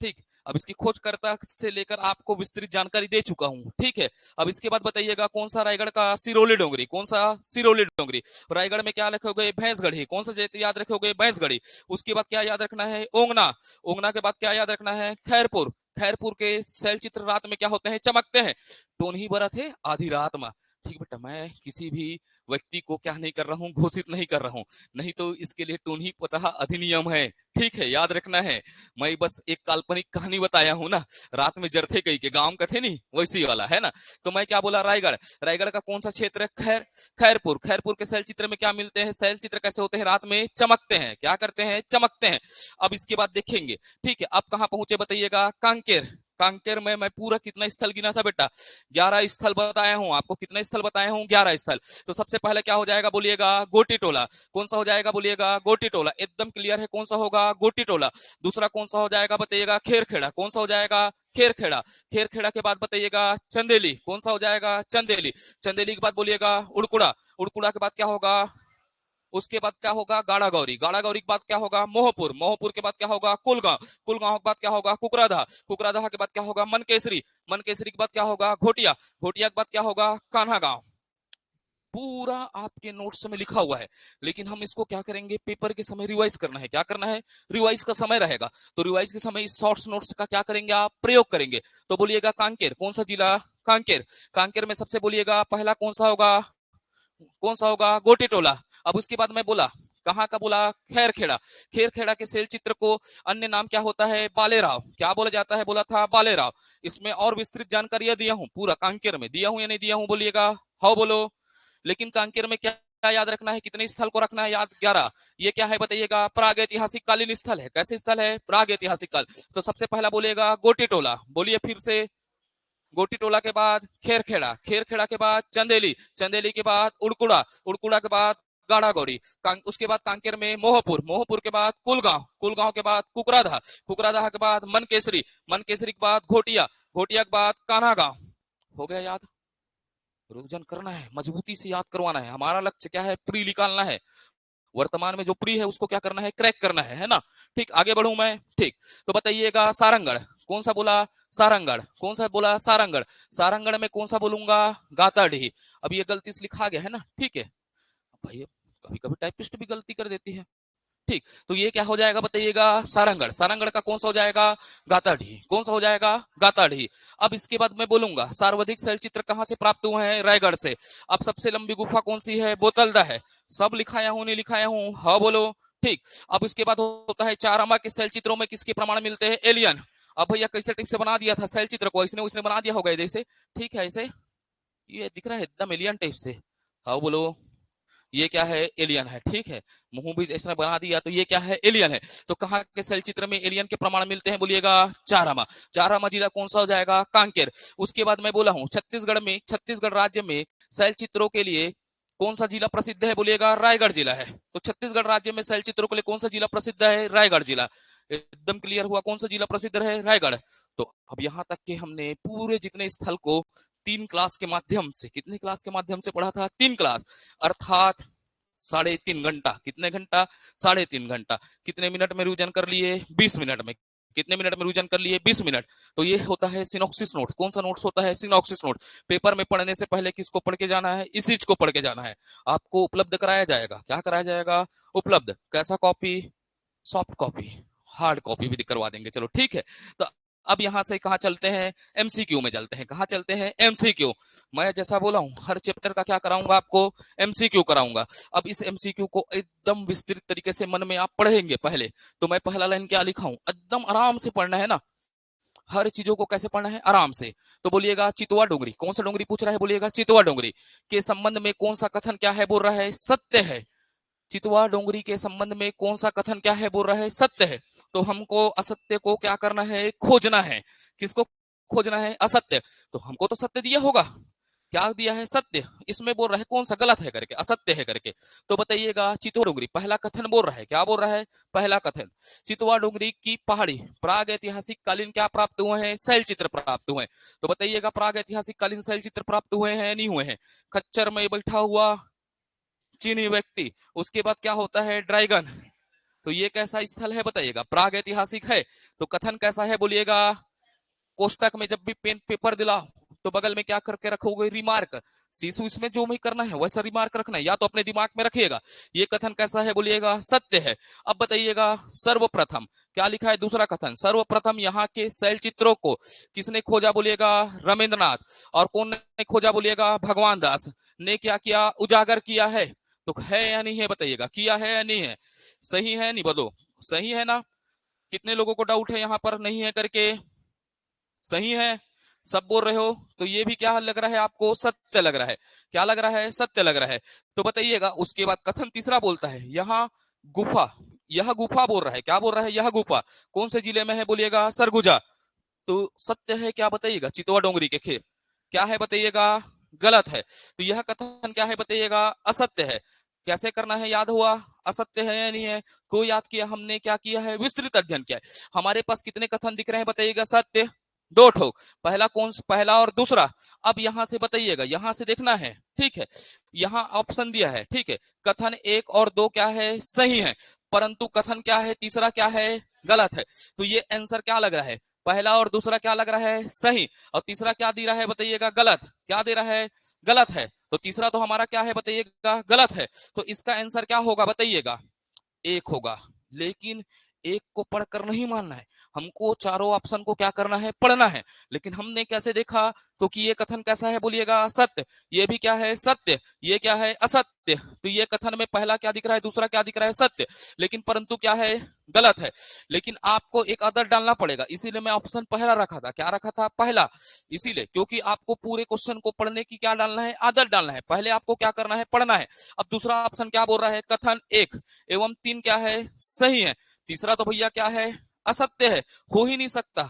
ठीक, अब इसकी खोजकर्ता से लेकर आपको विस्तृत जानकारी दे चुका हूं। ठीक है, अब इसके बाद बताइएगा कौन सा, रायगढ़ का सिरोली डोंगरी। कौन सा, सिरोली डोंगरी। रायगढ़ में क्या रखोगे, भैंसगढ़ी। कौन सा क्षेत्र याद रखोगे, भैंसगढ़ी। उसके बाद क्या याद रखना है, ओंगना। ओंगना के बाद क्या याद रखना है, खैरपुर। खैरपुर के शैल चित्र रात में क्या होते हैं, चमकते हैं। टोनही बरत है आधी रात में। ठीक बेटा, मैं किसी भी व्यक्ति को क्या नहीं कर रहा हूं, घोषित नहीं कर रहा हूं, नहीं तो इसके लिए टोनही पता अधिनियम है। ठीक है, याद रखना है। मैं बस एक काल्पनिक कहानी बताया हूं ना, रात में जरथे कई के गांव का थे नहीं, वैसी वाला है ना। तो मैं क्या बोला, रायगढ़। रायगढ़ का कौन सा क्षेत्र है, खैरपुर। खैरपुर के शैल चित्र में क्या मिलते हैं, शैल चित्र कैसे होते हैं, रात में चमकते हैं। क्या करते हैं, चमकते हैं। अब इसके बाद देखेंगे। ठीक है, अब कहां पहुंचे बताइएगा, कांकेर। कांकेर में मैं पूरा कितना स्थल गिना था बेटा, 11 स्थल बताया हूं आपको। कितने स्थल बताया हूं, 11 स्थल। तो सबसे पहले क्या हो जाएगा बोलिएगा, गोटी टोला। कौन सा हो जाएगा बोलिएगा, गोटी टोला। एकदम क्लियर है, कौन सा होगा, गोटी टोला। दूसरा कौन सा हो जाएगा बताइएगा, खेरखेड़ा। कौन सा हो जाएगा, खेरखेड़ा। खेरखेड़ा के बाद बताइएगा, चंदेली। कौन सा हो जाएगा, चंदेली। चंदेली के बाद बोलिएगा, उड़कुड़ा। उड़कुड़ा के बाद क्या होगा, उसके बाद क्या होगा, गाड़ा गौरी। गाड़ा गौरी के बाद क्या होगा, मोहपुर। मोहपुर के बाद क्या होगा, कुलगांव। कुलगांव के बाद क्या होगा, कुकरादहा। कुकरादहा के बाद क्या होगा, मनकेसरी। मनकेसरी के बाद क्या होगा, घोटिया। घोटिया के बाद क्या होगा, कान्हा गांव। पूरा आपके नोट्स में लिखा हुआ है, लेकिन हम इसको क्या करेंगे, पेपर के समय रिवाइज करना है। क्या करना है, रिवाइज का समय रहेगा। तो रिवाइज के समय इस शॉर्ट्स नोट्स का क्या करेंगे, आप प्रयोग करेंगे। तो बोलिएगा कांकेर। कौन सा जिला, कांकेर। कांकेर में सबसे बोलिएगा पहला कौन सा होगा, कौन सा होगा, गोटी टोला। अब उसके बाद मैं बोला, कहाँ का बोला, खैरखेड़ा। खैरखेड़ा के शैल चित्र को अन्य नाम क्या होता है, बालेराव। क्या बोला जाता है, बोला था बालेराव। इसमें और विस्तृत जानकारी दिया हूं, पूरा कांकेर में दिया हूं या नहीं दिया हूं बोलिएगा, हाँ बोलो। लेकिन कांकेर में क्या क्या याद रखना है, कितने स्थल को रखना है याद, 11। ये क्या है बताइएगा, प्राग ऐतिहासिक कालीन स्थल है। कैसे स्थल है, प्राग ऐतिहासिक काल। तो सबसे पहला बोलेगा गोटी टोला, बोलिए फिर से, गोटी टोला के बाद खेरखेड़ा। खेरखेड़ा के बाद चंदेली। चंदेली के बाद उड़कुड़ा। उड़कुड़ा के बाद गाड़ा गौरी। उसके बाद कांकेर में मोहपुर। मोहपुर के बाद कुलगांव। कुलगांव के बाद कुकरादहा। कुकरादहा के बाद मनकेसरी। मनकेसरी के बाद घोटिया। घोटिया के बाद कान्हा गांव। हो गया याद, रिविजन करना है, मजबूती से याद करवाना है। हमारा लक्ष्य क्या है, प्री निकालना है। वर्तमान में जो प्री है उसको क्या करना है, क्रैक करना है ना। ठीक, आगे बढ़ू मैं। ठीक, तो बताइएगा सारंगढ़। कौन सा बोला, सारंगढ़। कौन सा बोला, सारंगढ़। सारंगढ़ में कौन सा बोलूंगा, गाताडीह। अब ये गलती से लिखा गया है ना, ठीक है भाई, कभी कभी टाइपिस्ट भी गलती कर देती है। ठीक, तो ये क्या हो जाएगा बताइएगा, सारंगढ़। सारंगढ़ का कौन सा हो जाएगा, गाताडीह। कौन सा हो जाएगा, गाताडीह। अब इसके बाद मैं बोलूंगा सर्वाधिक शैल चित्र कहां से प्राप्त हुए हैं, रायगढ़ से। अब सबसे लंबी गुफा कौन सी है, बोतलदा है। सब लिखाया हूं नहीं लिखाया हूं, हाँ बोलो। ठीक, अब इसके बाद होता है चारामा के शैल चित्रों में किसके प्रमाण मिलते हैं, एलियन। अब भैया कैसे टिप से बना दिया था शैल चित्र को, इसने उसने बना दिया होगा जैसे। ठीक है, ऐसे ये दिख रहा है एकदम एलियन टाइप से, हाँ बोलो। ये क्या है, एलियन है। ठीक है, मुंह भी ऐसा बना दिया, तो ये क्या है, एलियन है। तो कहाँ के शैल चित्र में एलियन के प्रमाण मिलते हैं बोलिएगा, चारामा। चारामा जिला कौन सा हो जाएगा, कांकेर। उसके बाद मैं बोला हूं छत्तीसगढ़ में, छत्तीसगढ़ राज्य में शैल चित्रों के लिए कौन सा जिला प्रसिद्ध है बोलिएगा, रायगढ़ जिला है। तो छत्तीसगढ़ राज्य में शैल चित्रों के लिए कौन सा जिला प्रसिद्ध है, रायगढ़ जिला। एकदम क्लियर हुआ। कौन सा जिला प्रसिद्ध है? रायगढ़। तो अब यहाँ तक के हमने पूरे जितने स्थल को 3 क्लास के माध्यम से, कितने क्लास के माध्यम से पढ़ा था? 3 क्लास, अर्थात 3.5 घंटा। कितने घंटा? 3.5 घंटा। कितने मिनट में रिवीजन कर लिए? 20 मिनट में। कितने मिनट में रिवीजन कर लिए? 20 मिनट। तो ये होता है सिनॉप्सिस नोट्स। कौन सा नोट्स होता है? Synopsis note. पेपर में पढ़ने से पहले किसको पढ़ के जाना है? इस चीज को पढ़ के जाना है। आपको उपलब्ध कराया जाएगा। क्या कराया जाएगा? उपलब्ध। कैसा copy? Soft copy. Hard copy भी करवा देंगे। चलो ठीक है। तो अब यहां से कहां चलते हैं? एमसीक्यू में चलते हैं। कहां चलते हैं? एमसीक्यू। मैं जैसा बोला हूं, हर चैप्टर का क्या कराऊंगा आपको? एमसीक्यू कराऊंगा। अब इस एमसीक्यू को एकदम विस्तृत तरीके से मन में आप पढ़ेंगे पहले। तो मैं पहला लाइन क्या लिखा हूं? एकदम आराम से पढ़ना है ना। हर चीजों को कैसे पढ़ना है? आराम से। तो बोलिएगा चितवा डोंगरी। कौन सा डोंगरी पूछ रहा है? बोलिएगा चितवा डोंगरी के संबंध में कौन सा कथन क्या है? बोल रहा है सत्य है। चितवा डोंगरी के संबंध में कौन सा कथन क्या है? बोल रहा है सत्य है। तो हमको असत्य को क्या करना है? खोजना है। किसको खोजना है? असत्य। तो हमको तो सत्य दिया होगा। क्या दिया है? सत्य। इसमें बोल रहा है कौन सा गलत है करके, असत्य है करके। तो बताइएगा चितवा डोंगरी पहला कथन बोल रहा है। क्या बोल रहा है? पहला कथन, चितवा डोंगरी की पहाड़ी प्राग ऐतिहासिक कालीन क्या प्राप्त हुए हैं? शैल चित्र प्राप्त हुए हैं। तो बताइएगा प्राग ऐतिहासिक कालीन शैल चित्र प्राप्त हुए हैं? नहीं हुए हैं। खच्चर में बैठा हुआ चीनी व्यक्ति, उसके बाद क्या होता है? ड्रैगन। तो ये कैसा स्थल है? बताइएगा। प्राग ऐतिहासिक है। तो कथन कैसा है? बोलिएगा। कोष्टक में जब भी पेन पेपर दिलाओ तो बगल में क्या करके रखोगे? रिमार्क। सीसू इसमें जो भी करना है वैसा रिमार्क रखना है, या तो अपने दिमाग में रखिएगा। ये कथन कैसा है? बोलिएगा सत्य है। अब बताइएगा सर्वप्रथम क्या लिखा है? दूसरा कथन, सर्वप्रथम यहाँ के शैल चित्रों को किसने खोजा? बोलिएगा रविंद्रनाथ। और कौन ने खोजा? बोलिएगा भगवान दास ने। क्या किया? उजागर किया है। तो है या नहीं है? बताइएगा। किया है या नहीं है? सही है नहीं? बोलो सही है ना। कितने लोगों को डाउट है यहाँ पर नहीं है करके? सही है, सब बोल रहे हो। तो ये भी क्या लग रहा है आपको? सत्य लग रहा है। क्या लग रहा है? सत्य लग रहा है। तो बताइएगा। उसके बाद कथन तीसरा बोलता है यहाँ गुफा, यह गुफा बोल रहा है। क्या बोल रहा है? यह गुफा कौन से जिले में है? बोलिएगा सरगुजा। तो सत्य है क्या? बताइएगा। चितवा डोंगरी के खेत। क्या है? बताइएगा। गलत है। तो यह कथन क्या है? बताइएगा। असत्य है। कैसे करना है? याद हुआ? असत्य है या नहीं है? को याद किया हमने। क्या किया है? विस्तृत अध्ययन किया है। हमारे पास कितने कथन दिख रहे हैं? बताइएगा। सत्य 2 ठो। पहला कौन सा? पहला और दूसरा। अब यहां से बताइएगा, यहां से देखना है। ठीक है, यहां ऑप्शन दिया है। ठीक है, कथन 1 और 2 क्या है? सही है। परंतु कथन क्या है? तीसरा क्या है? गलत है। तो ये आंसर क्या लग रहा है? पहला और दूसरा क्या लग रहा है? सही। और तीसरा क्या दे रहा है? बताइएगा। गलत। क्या दे रहा है? गलत है। तो तीसरा तो हमारा क्या है? बताइएगा। गलत है। तो इसका आंसर क्या होगा? बताइएगा। 1 होगा। लेकिन 1 को पढ़कर नहीं मानना है, हमको चारों ऑप्शन को क्या करना है? पढ़ना है। लेकिन हमने कैसे देखा? क्योंकि ये कथन कैसा है? बोलिएगा। सत्य। ये भी क्या है? सत्य। ये क्या है? असत्य। तो ये कथन में पहला क्या दिख रहा है? दूसरा क्या दिख रहा है? सत्य। लेकिन परंतु क्या है? गलत है। लेकिन आपको एक आदर डालना पड़ेगा, इसीलिए मैं ऑप्शन पहला रखा था। क्या रखा था? पहला। इसीलिए क्योंकि आपको पूरे क्वेश्चन को पढ़ने की क्या डालना है? आदत डालना है। पहले आपको क्या करना है? पढ़ना है। अब दूसरा ऑप्शन क्या बोल रहा है? कथन 1 एवं 3 क्या है? सही है। तीसरा तो भैया क्या है? असत्य है। हो ही नहीं सकता।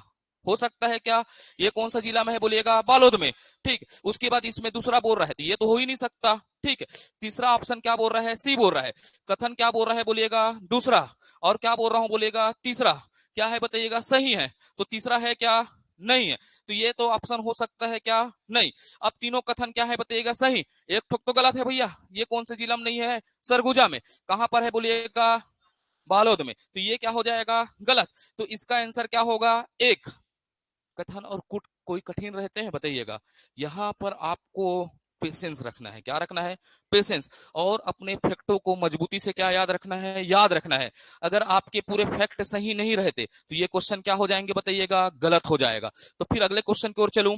हो सकता है क्या? ये कौन सा जिला में है? बोलिएगा। बालोद में। ठीक। उसके बाद इसमें दूसरा बोल रहा है, तो ये तो हो ही नहीं सकता। ठीक है। तीसरा ऑप्शन क्या बोल रहा है? सी बोल रहा है। कथन क्या बोल रहा है? बोलिएगा। दूसरा। और क्या बोल रहा हूं? बोलिएगा। तीसरा। क्या है? बताइएगा। सही है। तो तीसरा है क्या? नहीं है। तो ये तो ऑप्शन हो सकता है क्या? नहीं। अब तीनों कथन क्या है? बताइएगा। सही। एक ठोक तो गलत है भैया। ये कौन से जिला में नहीं है? सरगुजा में। कहां पर है? बोलिएगा। बालोद में। तो ये क्या हो जाएगा? गलत। तो इसका आंसर क्या होगा? 1। कथन और कुट कोई कठिन रहते हैं? बताइएगा। यहां पर आपको पेशेंस रखना है। क्या रखना है? पेशेंस। और अपने फैक्टों को मजबूती से क्या याद रखना है? याद रखना है। अगर आपके पूरे फैक्ट सही नहीं रहते तो ये क्वेश्चन क्या हो जाएंगे? बताइएगा। गलत हो जाएगा। तो फिर अगले क्वेश्चन की ओर चलूं।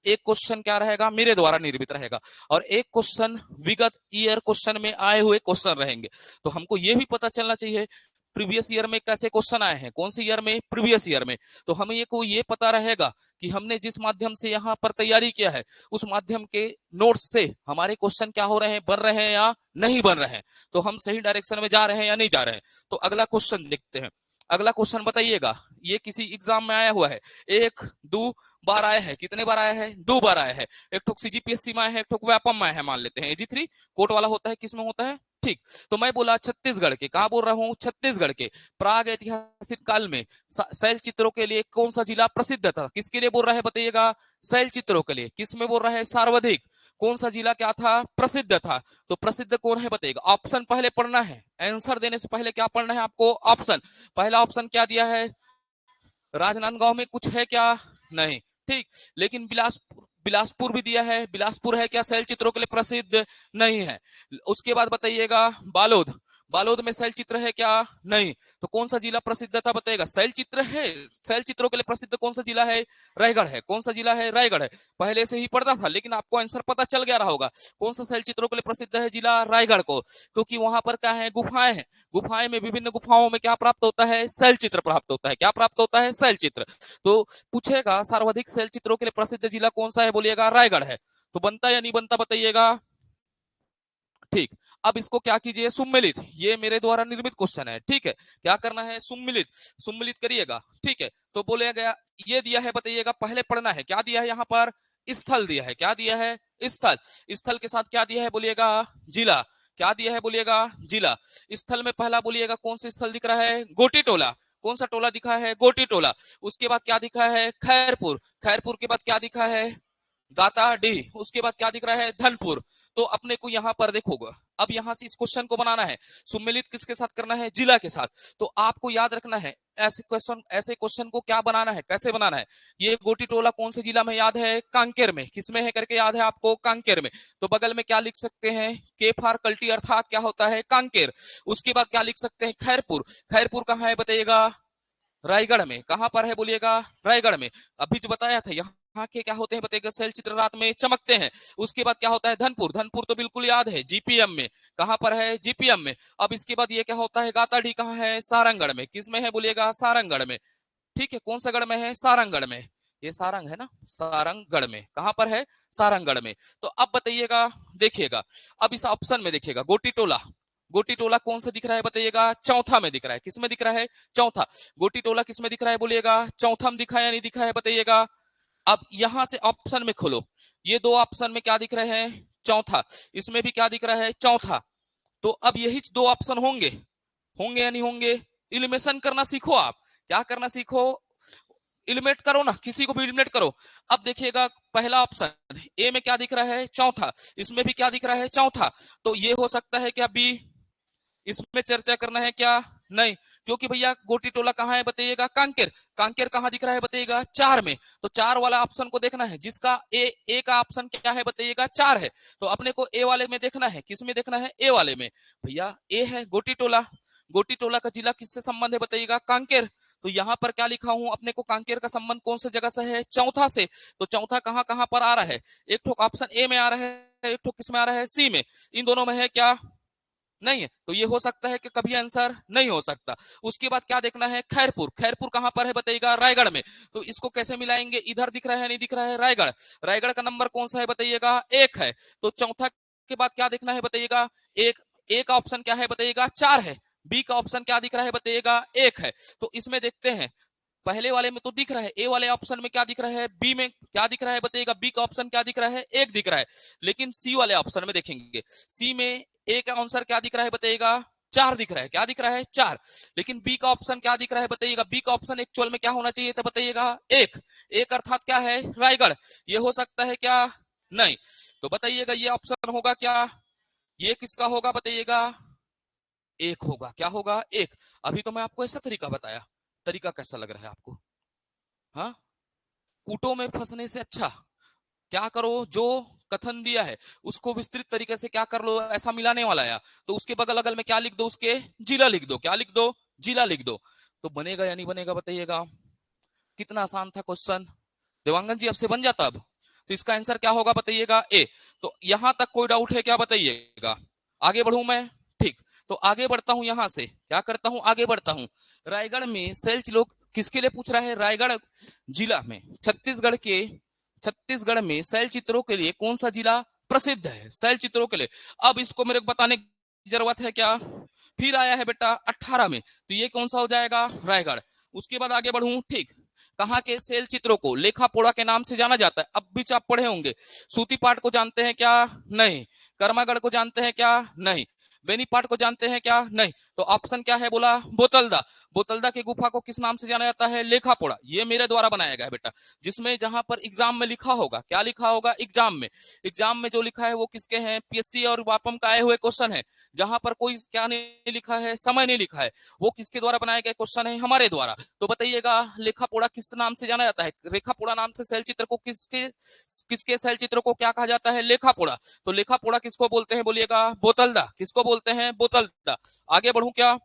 एक क्वेश्चन क्या रहेगा? मेरे द्वारा निर्मित रहेगा, और एक क्वेश्चन विगत ईयर क्वेश्चन में आए हुए क्वेश्चन रहेंगे। तो हमको ये भी पता चलना चाहिए प्रीवियस ईयर में कैसे क्वेश्चन आए हैं। कौन से ईयर में? प्रीवियस ईयर में। तो हमें ये पता रहेगा कि हमने जिस माध्यम से यहाँ पर तैयारी किया है उस माध्यम के नोट्स से हमारे क्वेश्चन क्या हो रहे हैं? बन रहे हैं या नहीं बन रहे हैं। तो हम सही डायरेक्शन में जा रहे हैं या नहीं जा रहे हैं। तो अगला क्वेश्चन देखते हैं। अगला क्वेश्चन बताइएगा। ये किसी एग्जाम में आया हुआ है। 1-2 बार आया है। कितने बार आया है? 2 बार आया है। एक ठोक सीजीपीएससी में आया है, एक ठोक व्यापम में आया है। मान लेते हैं AG3 कोर्ट वाला होता है। किस में होता है? ठीक। तो मैं बोला छत्तीसगढ़ के, कहा बोल रहा हूं, छत्तीसगढ़ के प्राग ऐतिहासिक काल में शैल चित्रों के लिए कौन सा जिला प्रसिद्ध था? किसके लिए बोल रहा है बताइएगा? शैल चित्रों के लिए। किस में बोल रहा है? सर्वाधिक। कौन सा जिला क्या था? प्रसिद्ध था। तो प्रसिद्ध कौन है बताइएगा? ऑप्शन पहले पढ़ना है, आंसर देने से पहले क्या पढ़ना है आपको? ऑप्शन। पहला ऑप्शन क्या दिया है? राजनांदगांव में कुछ है क्या? नहीं। ठीक। लेकिन बिलासपुर भी दिया है। बिलासपुर है क्या शैल चित्रों के लिए प्रसिद्ध? नहीं है। उसके बाद बताइएगा बालोद। बालोद में शैल चित्र है क्या? नहीं। तो कौन सा जिला प्रसिद्ध था बताइएगा? शैल चित्र है। शैल चित्रों के लिए प्रसिद्ध कौन सा जिला है? रायगढ़ है। कौन सा जिला है? रायगढ़ है। पहले से ही पढ़ता था, लेकिन आपको आंसर पता चल गया रहा होगा। कौन सा शैल चित्रों के लिए प्रसिद्ध है? जिला रायगढ़ को, क्योंकि वहां पर क्या है? गुफाएं हैं। गुफाएं में, विभिन्न गुफाओं में क्या प्राप्त होता है? शैल चित्र प्राप्त होता है। क्या प्राप्त होता है? शैल चित्र। तो पूछेगा सर्वाधिक शैल चित्रों के लिए प्रसिद्ध जिला कौन सा है? बोलिएगा रायगढ़ है। तो बनता या नहीं बनता बताइएगा? ठीक। अब इसको क्या कीजिए? सुम्मिलित। ये मेरे द्वारा निर्मित क्वेश्चन है, ठीक है। क्या करना है? सुम्मिलित। सुम्मिलित करिएगा, ठीक है। तो बोले गया, ये दिया है बताइएगा, पहले पढ़ना है। क्या दिया है यहाँ पर? स्थल दिया है। क्या दिया है? स्थल। स्थल के साथ क्या दिया है बोलिएगा? जिला। क्या दिया है बोलिएगा? जिला। स्थल में पहला बोलिएगा कौन सा स्थल दिख रहा है? गोटी टोला। कौन सा टोला दिखा है? गोटी टोला। उसके बाद क्या दिखा है? खैरपुर। खैरपुर के बाद क्या दिखा है? गाताडीह। उसके बाद क्या दिख रहा है? धनपुर। तो अपने को यहाँ पर देखोगे, अब यहाँ से इस क्वेश्चन को बनाना है। सुम्मिलित किसके साथ करना है? जिला के साथ। तो आपको याद रखना है ऐसे क्वेश्चन को क्या बनाना है, कैसे बनाना है। ये गोटी टोला कौन से जिला में? याद है? कांकेर में। किसमें है करके याद है आपको? कांकेर में। तो बगल में क्या लिख सकते हैं? के फॉर कल्टी, अर्थात क्या होता है? कांकेर। उसके बाद क्या लिख सकते हैं? खैरपुर। खैरपुर कहाँ है बताइएगा? रायगढ़ में। कहां पर है बोलिएगा? रायगढ़ में। अभी जो बताया था, यहाँ के क्या होते हैं बताइएगा? शैल चित्र रात में चमकते हैं। उसके बाद क्या होता है? धनपुर। धनपुर तो बिल्कुल याद है, जीपीएम में। कहां पर है? जीपीएम में। अब इसके बाद ये क्या होता है? गाताडी कहाँ है? सारंगढ़ में। किस में है बोलिएगा? सारंगढ़ में। ठीक है। कौन सा गढ़ में है? सारंगढ़ में। ये सारंग है ना, सारंगढ़ में। कहां पर है? सारंगढ़ में। तो अब बताइएगा, देखिएगा, अब इस ऑप्शन में देखिएगा, गोटी टोला। गोटी टोला कौन सा दिख रहा है बताइएगा? चौथा में दिख रहा है। किस में दिख रहा है? चौथा। गोटी टोला किस में दिख रहा है बोलिएगा? चौथा में दिखा है या नहीं दिखा है बताइएगा? अब यहां से ऑप्शन में खोलो, ये दो ऑप्शन में क्या दिख रहे हैं? चौथा। इसमें भी क्या दिख रहा है? चौथा। तो अब यही दो ऑप्शन होंगे, होंगे या नहीं होंगे? इलिमिनेशन करना सीखो आप। क्या करना सीखो? इलिमिनेट करो ना, किसी को भी इलिमिनेट करो। अब देखिएगा, पहला ऑप्शन ए में क्या दिख रहा है? चौथा। इसमें भी क्या दिख रहा है? चौथा। तो ये हो सकता है क्या? बी। इसमें चर्चा करना है क्या? नहीं, क्योंकि भैया गोटी टोला कहाँ है बताइएगा? कांकेर। कांकेर कहाँ दिख रहा है बताइएगा? 4 में। तो 4 वाला ऑप्शन को देखना है, जिसका ए का ऑप्शन क्या है बताइएगा? 4 है। तो अपने को ए वाले में देखना है। किस में देखना है? ए वाले में। भैया ए है गोटी टोला। गोटी टोला का जिला किससे संबंध है बताइएगा? कांकेर। तो यहाँ पर क्या लिखा हूं? अपने को कांकेर का संबंध कौन सी जगह से है? चौथा से। तो चौथा कहाँ कहाँ पर आ रहा है? एक ठोक ऑप्शन ए में आ रहा है, एक ठोक किस में आ रहा है? सी में। इन दोनों में है क्या? नहीं है। तो ये हो सकता है कि कभी आंसर नहीं हो सकता। उसके बाद क्या देखना है? खैरपुर। खैरपुर कहां पर है बताइएगा? रायगढ़ में। तो इसको कैसे मिलाएंगे? इधर दिख रहा है नहीं दिख रहा है? रायगढ़। रायगढ़ का नंबर कौन सा है बताइएगा? 1 है। तो चौथा के बाद क्या देखना है बताइएगा? एक। ए का ऑप्शन क्या है बताइएगा? 4 है। बी का ऑप्शन क्या दिख रहा है बताइएगा? 1 है। तो इसमें देखते हैं, पहले वाले में तो दिख रहा है, ए वाले ऑप्शन में क्या दिख रहा है? बी में क्या दिख रहा है बताइएगा? बी का ऑप्शन क्या दिख रहा है? 1 दिख रहा है। लेकिन सी वाले ऑप्शन में देखेंगे, सी में ए का आंसर क्या दिख रहा है बताइएगा? 4 दिख रहा है। क्या दिख रहा है? 4। लेकिन बी का ऑप्शन क्या दिख रहा है बताइएगा? बी का ऑप्शन एक्चुअल में क्या होना चाहिए था बताइएगा? 1। 1 अर्थात क्या है? रायगढ़। ये हो सकता है क्या? नहीं। तो बताइएगा ये ऑप्शन होगा क्या? ये किसका होगा बताइएगा? 1 होगा। क्या होगा? 1। अभी तो मैं आपको ऐसा तरीका बताया, तरीका कैसा लग रहा है आपको? हाँ, कूटों में फंसने से अच्छा क्या करो, जो कथन दिया है उसको विस्तृत तरीके से क्या कर लो, ऐसा मिलाने वाला है। तो उसके बगल अगल में क्या लिख दो? उसके जिला लिख दो। क्या लिख दो? जिला लिख दो। तो बनेगा या नहीं बनेगा बताइएगा? कितना आसान था क्वेश्चन। देवांगन जी आपसे बन जाता अब। तो इसका आंसर क्या होगा बताइएगा? ए। तो यहां तक कोई डाउट है क्या बताइएगा? आगे बढ़ू मैं? ठीक। तो आगे बढ़ता हूं, यहां से क्या करता हूं? आगे बढ़ता हूं। रायगढ़ में सेल्च लोग किसके लिए पूछ रहा है? रायगढ़ जिला में, छत्तीसगढ़ में शैल चित्रों के लिए कौन सा जिला प्रसिद्ध है? शैल चित्रों के लिए। अब इसको मेरे को बताने की जरूरत है क्या? फिर आया है बेटा 18 में। तो ये कौन सा हो जाएगा? रायगढ़। उसके बाद आगे बढ़ूं, ठीक। कहाँ के शैल चित्रों को लेखापोड़ा के नाम से जाना जाता है? अब भी आप पढ़े होंगे। सूती पाठ को जानते हैं क्या? नहीं। कर्मागढ़ को जानते हैं क्या? नहीं। बेनी पार्ट को जानते हैं क्या? नहीं। तो ऑप्शन क्या है बोला? बोतलदा। बोतलदा की गुफा को किस नाम से जाना जाता है? लेखापोड़ा। ये मेरे द्वारा बनाया गया है बेटा, जिसमें जहां पर एग्जाम में लिखा होगा, क्या लिखा होगा एग्जाम में जो लिखा है वो किसके हैं? पीएससी और वापम का आए हुए क्वेश्चन है। जहां पर कोई क्या नहीं लिखा है, समय नहीं लिखा है, वो किसके द्वारा बनाया गया क्वेश्चन है? हमारे द्वारा। तो बताइएगा लेखापोड़ा किस नाम से जाना जाता है? रेखापोड़ा नाम से शैल चित्र को किसके शैल चित्र को क्या कहा जाता है? लेखापोड़ा। तो लेखापोड़ा किसको बोलते हैं बोलिएगा? बोतलदा। किसको बोलते हैं? बोतलदा। आगे बढ़ूं क्या?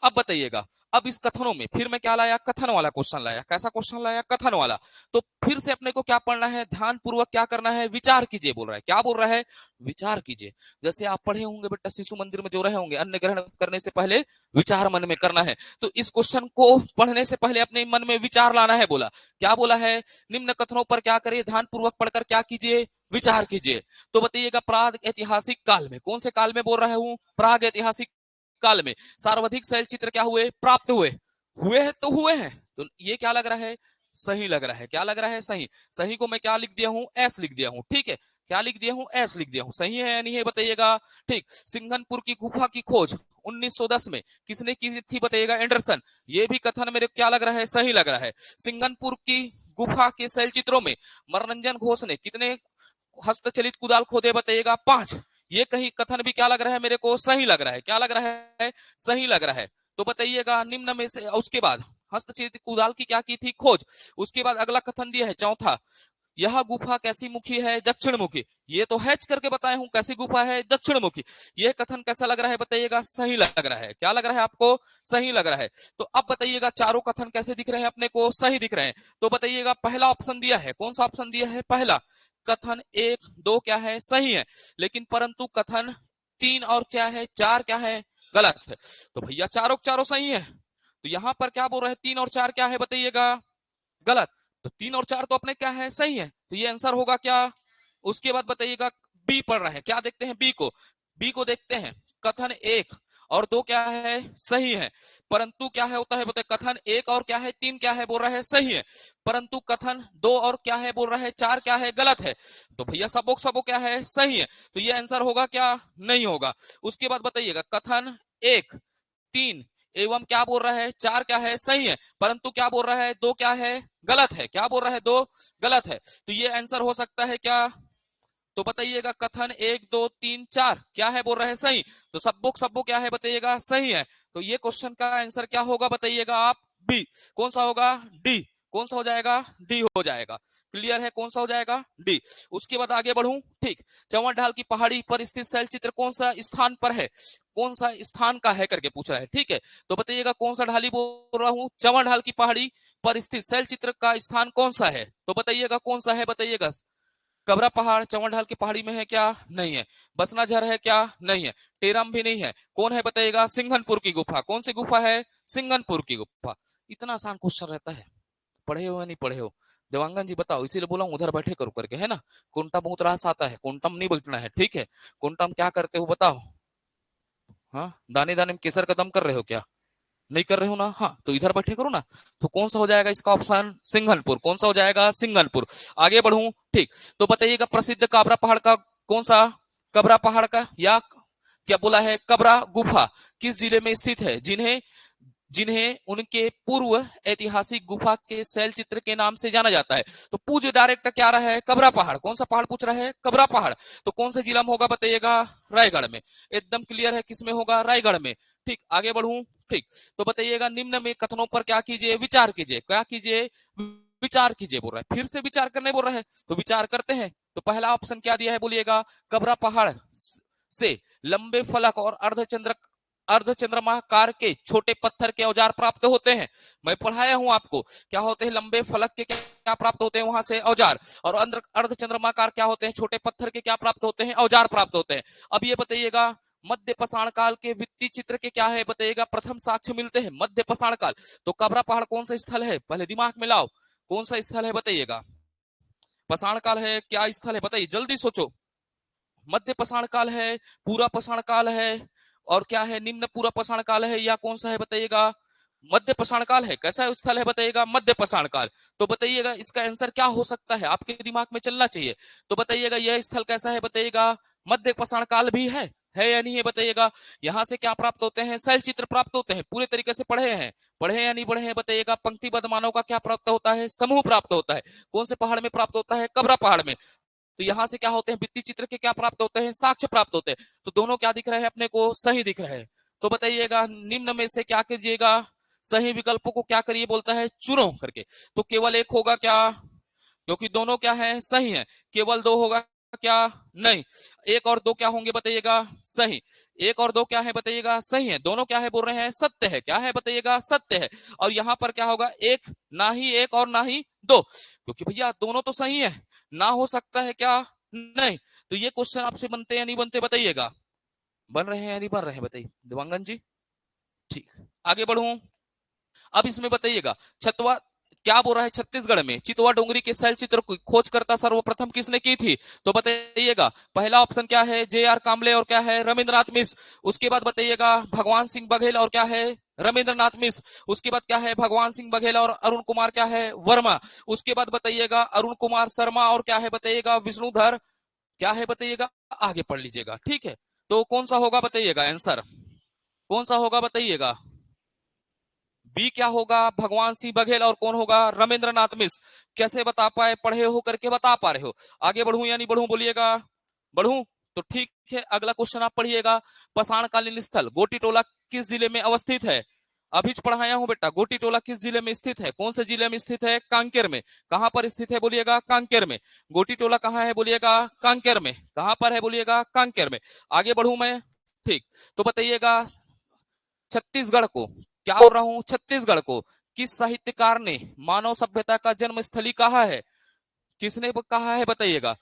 अब बताइएगा, अब इस कथनों में फिर मैं क्या लाया? कथन वाला क्वेश्चन लाया। कैसा क्वेश्चन लाया? कथन वाला। तो फिर से अपने को क्या पढ़ना है? ध्यान पूर्वक क्या करना है? विचार कीजिए बोल रहा है। क्या बोल रहा है? विचार कीजिए। जैसे आप पढ़े होंगे बेटा शिशु मंदिर में जो रहे होंगे, अन्न ग्रहण करने से पहले विचार मन में करना है। तो इस क्वेश्चन को पढ़ने से पहले अपने मन में विचार लाना है बोला। क्या बोला है? निम्न कथनों पर क्या करिए? ध्यान पूर्वक पढ़कर क्या कीजिए? विचार कीजिए। तो बताइएगा प्राग ऐतिहासिक काल में, कौन से काल में बोल रहा हूं? प्राग ऐतिहासिक काल में सर्वाधिक शैल चित्र क्या हुए? प्राप्त हुए। हुए हैं तो हुए हैं। तो ये क्या लग रहा है? सही लग रहा है। क्या लग रहा है? सही। सही को मैं क्या लिख दिया हूं? एस लिख दिया हूं। ठीक है, क्या लिख दिया हूं? एस लिख दिया हूं। सही है या नहीं है बताइएगा। ठीक। सिंघनपुर की गुफा की खोज 1910 में किसने की थी बताइएगा? एंडरसन। ये भी कथन मेरे क्या लग रहा है? सही लग रहा है। सिंघनपुर की गुफा के शैल चित्रों में मनोरंजन घोष ने कितने हस्तचलित कुदाल खोदे बताइएगा? 5। ये कहीं कथन भी क्या लग रहा है मेरे को? सही लग रहा है। क्या लग रहा है? सही लग रहा है। तो बताइएगा निम्न में से, उसके बाद हस्तचलित कुदाल की क्या की थी? खोज। उसके बाद अगला कथन दिया है चौथा, यह गुफा कैसी मुखी है? दक्षिण मुखी। ये तो हैच करके बताया हूं कैसी गुफा है? दक्षिण मुखी। यह कथन कैसा लग रहा है बताइएगा? सही लग रहा है। क्या लग रहा है आपको? सही लग रहा है। तो अब बताइएगा चारों कथन कैसे दिख रहे हैं अपने को? सही दिख रहे हैं। तो बताइएगा पहला ऑप्शन दिया है, कौन सा ऑप्शन दिया है? पहला। कथन 1 2 क्या है? सही है। लेकिन परंतु कथन 3 और क्या है? 4 क्या है? गलत है। तो भैया चारों चारों सही है। तो यहां पर क्या बोल रहे हैं? 3 और 4 क्या है बताइएगा? गलत। तो 3 और 4 तो अपने क्या है? सही है। तो ये आंसर होगा क्या? उसके बाद बताइएगा बी पढ़ रहे हैं, क्या देखते हैं? बी को। बी को देखते हैं। कथन 1 और 2 क्या है? सही है। परंतु क्या है होता है बताइए? कथन 1 और क्या है? 3 क्या है? बोल रहा है सही है। परंतु कथन 2 और क्या है? बोल रहा है 4 क्या है? गलत है। तो भैया सबो सबो क्या है? सही है। तो ये आंसर होगा क्या? नहीं होगा। उसके बाद बताइएगा कथन 1 3 एवं क्या बोल रहा है? 4 क्या है? सही है। परंतु क्या बोल रहा है? 2 क्या है? गलत है। क्या बोल रहा है? 2 गलत है। तो ये आंसर हो सकता है क्या? तो बताइएगा कथन 1 2 3 4 क्या है? बोल रहे हैं सही। तो सब्बो सब्बो क्या है बताइएगा? सही है। तो ये क्वेश्चन का आंसर क्या होगा बताइएगा आप? बी। कौन सा होगा? डी। कौन सा हो जाएगा? डी हो जाएगा। क्लियर है? कौन सा हो जाएगा? डी। उसके बाद आगे बढ़ूं। ठीक। चौवन ढाल की पहाड़ी पर स्थित शैल चित्र कौन सा स्थान पर है? कौन सा स्थान का है करके पूछ रहा है। ठीक है, तो बताइएगा कौन सा ढाली बोल रहा हूं? चौवन ढाल की पहाड़ी पर स्थित शैल चित्र का स्थान कौन सा है? तो बताइएगा कौन सा है? बताइएगा कबरा पहाड़ चौवन ढाल की पहाड़ी में है क्या? नहीं है। बसनाझर है क्या? नहीं है। टेरम भी नहीं है। कौन है बताइएगा? सिंघनपुर की गुफा। कौन सी गुफा है? सिंघनपुर की गुफा। इतना आसान क्वेश्चन रहता है। पढ़े हो या नहीं पढ़े हो? देवांगन जी बताओ, इसीलिए बोला उधर बैठे करो करके, है ना। कुंटम बहुत रास आता है, कुंटम नहीं बैठना है। ठीक है, कुंटम क्या करते हो बताओ? हाँ, दाने दाने में केसर का दम कर रहे हो क्या? नहीं कर रहे हो ना? हाँ, तो इधर बैठे करो ना। तो कौन सा हो जाएगा इसका ऑप्शन? सिंघनपुर। कौन सा हो जाएगा? सिंघनपुर। आगे बढ़ूं। ठीक। तो बताइएगा प्रसिद्ध काबरा पहाड़ का कौन सा? कबरा पहाड़ का या क्या बोला है? कबरा गुफा किस जिले में स्थित है? जिन्हें जिन्हें उनके पूर्व ऐतिहासिक गुफा के शैल चित्र के नाम से जाना जाता है। तो पूछ डायरेक्ट क्या रहा है? कबरा पहाड़। कौन सा पहाड़ पूछ रहा है? कबरा पहाड़। तो कौन से जिला में होगा बताइएगा? रायगढ़ में। एकदम क्लियर है, किसमें होगा? रायगढ़ में। ठीक, आगे बढ़ूं। ठीक। तो बताइएगा निम्न में कथनों पर क्या कीजिए? विचार कीजिए। क्या कीजिए? विचार कीजिए बोल रहा है। फिर से विचार करने बोल रहा है, तो विचार करते हैं। तो पहला ऑप्शन क्या दिया है बोलिएगा? कबरा पहाड़ से लंबे फलक और अर्धचंद्रमाकार के छोटे पत्थर के औजार प्राप्त होते हैं। मैं पढ़ाया हूं आपको क्या होते हैं? लंबे फलक के क्या प्राप्त होते हैं? वहां से औजार। और अर्धचंद्रमाकार क्या होते हैं? छोटे पत्थर के क्या प्राप्त होते हैं? औजार प्राप्त होते हैं। अब ये बताइएगा मध्य पाषाण काल के वित्तीय चित्र के क्या है बताइएगा? प्रथम साक्ष्य मिलते हैं मध्य पाषाण काल। तो कबरा पहाड़ कौन सा स्थल है? पहले दिमाग में लाओ, कौन सा स्थल है बताइएगा? पाषाण काल है, क्या स्थल है बताइए? जल्दी सोचो। मध्य पाषाण काल है, पूरा पाषाण काल है, और क्या है? निम्न पूरा पाषाण काल है, या कौन सा है बताइएगा? मध्य पाषाण काल है। कैसा स्थल है बताइएगा? मध्य पाषाण काल। तो बताइएगा इसका आंसर क्या हो सकता है? आपके दिमाग में चलना चाहिए। तो बताइएगा यह स्थल कैसा है बताइएगा? मध्य पाषाण काल भी है है या नहीं है बताइएगा। यहाँ से क्या प्राप्त होते हैं, शैल चित्र प्राप्त होते हैं। पूरे तरीके से पढ़े या नहीं पढ़े हैं बताइएगा। पंक्तिबद्ध मानव का क्या प्राप्त होता है, समूह प्राप्त होता है। कौन से पहाड़ में प्राप्त होता है, कबरा पहाड़ में। तो यहाँ से क्या होते हैं, भित्ति चित्र के क्या प्राप्त होते हैं, साक्ष्य प्राप्त होते हैं। तो दोनों क्या दिख रहे हैं अपने को, सही दिख रहे हैं। तो बताइएगा निम्न में से क्या कीजिएगा, सही विकल्पों को क्या करिए बोलता है, चुनो करके। तो केवल एक होगा क्या, क्योंकि दोनों क्या है, सही है। केवल दो होगा क्या, नहीं। एक और दो क्या होंगे बताइएगा, सही। एक और दो क्या है बताइएगा, सही है। दोनों क्या है बोल रहे हैं, सत्य है। क्या है बताइएगा, सत्य है। और यहां पर क्या होगा, एक ना ही एक और ना ही दो, क्योंकि भैया दोनों तो सही है, ना हो सकता है क्या, नहीं। तो ये क्वेश्चन आपसे बनते या नहीं बनते बताइएगा, बन रहे हैं या नहीं बन रहे हैं बताइए दिवांगन जी। ठीक, आगे बढ़ूं। अब इसमें बताइएगा छतवा क्या बोल रहा है, छत्तीसगढ़ में चितवा डोंगरी के शैल चित्र की खोजकर्ता सर्वप्रथम किसने की थी। तो बताइएगा पहला ऑप्शन क्या है, जे.आर. कामले, और क्या है, रविंद्रनाथ मिश्र। उसके बाद बताइएगा भगवान सिंह बघेल, और क्या है, रविंद्रनाथ मिश्र। उसके बाद क्या है, भगवान सिंह बघेल और अरुण कुमार क्या है, वर्मा। उसके बाद बताइएगा अरुण कुमार शर्मा, और क्या है बताइएगा, विष्णुधर क्या है बताइएगा, आगे पढ़ लीजिएगा। ठीक है, तो कौन सा होगा बताइएगा आंसर, कौन सा होगा बताइएगा। बी क्या होगा, भगवान सिंह बघेल, और कौन होगा, रविंद्रनाथ मिश्र। कैसे बता पाए, पढ़े हो करके बता पा रहे हो। आगे बढ़ूं या नहीं बढ़ूं बोलिएगा, बढ़ूं। तो ठीक है, अगला क्वेश्चन आप पढ़िएगा। पाषाणकालीन स्थल गोटी टोला किस जिले में अवस्थित है। अभी पढ़ाया हूं बेटा, गोटी टोला किस जिले में स्थित है, कौन से जिले में स्थित है, कांकेर में। कहां पर स्थित है बोलिएगा, कांकेर में। गोटी टोला कहां है बोलिएगा, कांकेर में। कहां पर है बोलिएगा, कांकेर में। आगे बढ़ू मैं, ठीक। तो बताइएगा छत्तीसगढ़ को, क्या बोल रहा हूं, छत्तीसगढ़ को किस साहित्यकार ने मानव सभ्यता का जन्म स्थली कहा है। किसने कहा है बताइएगा।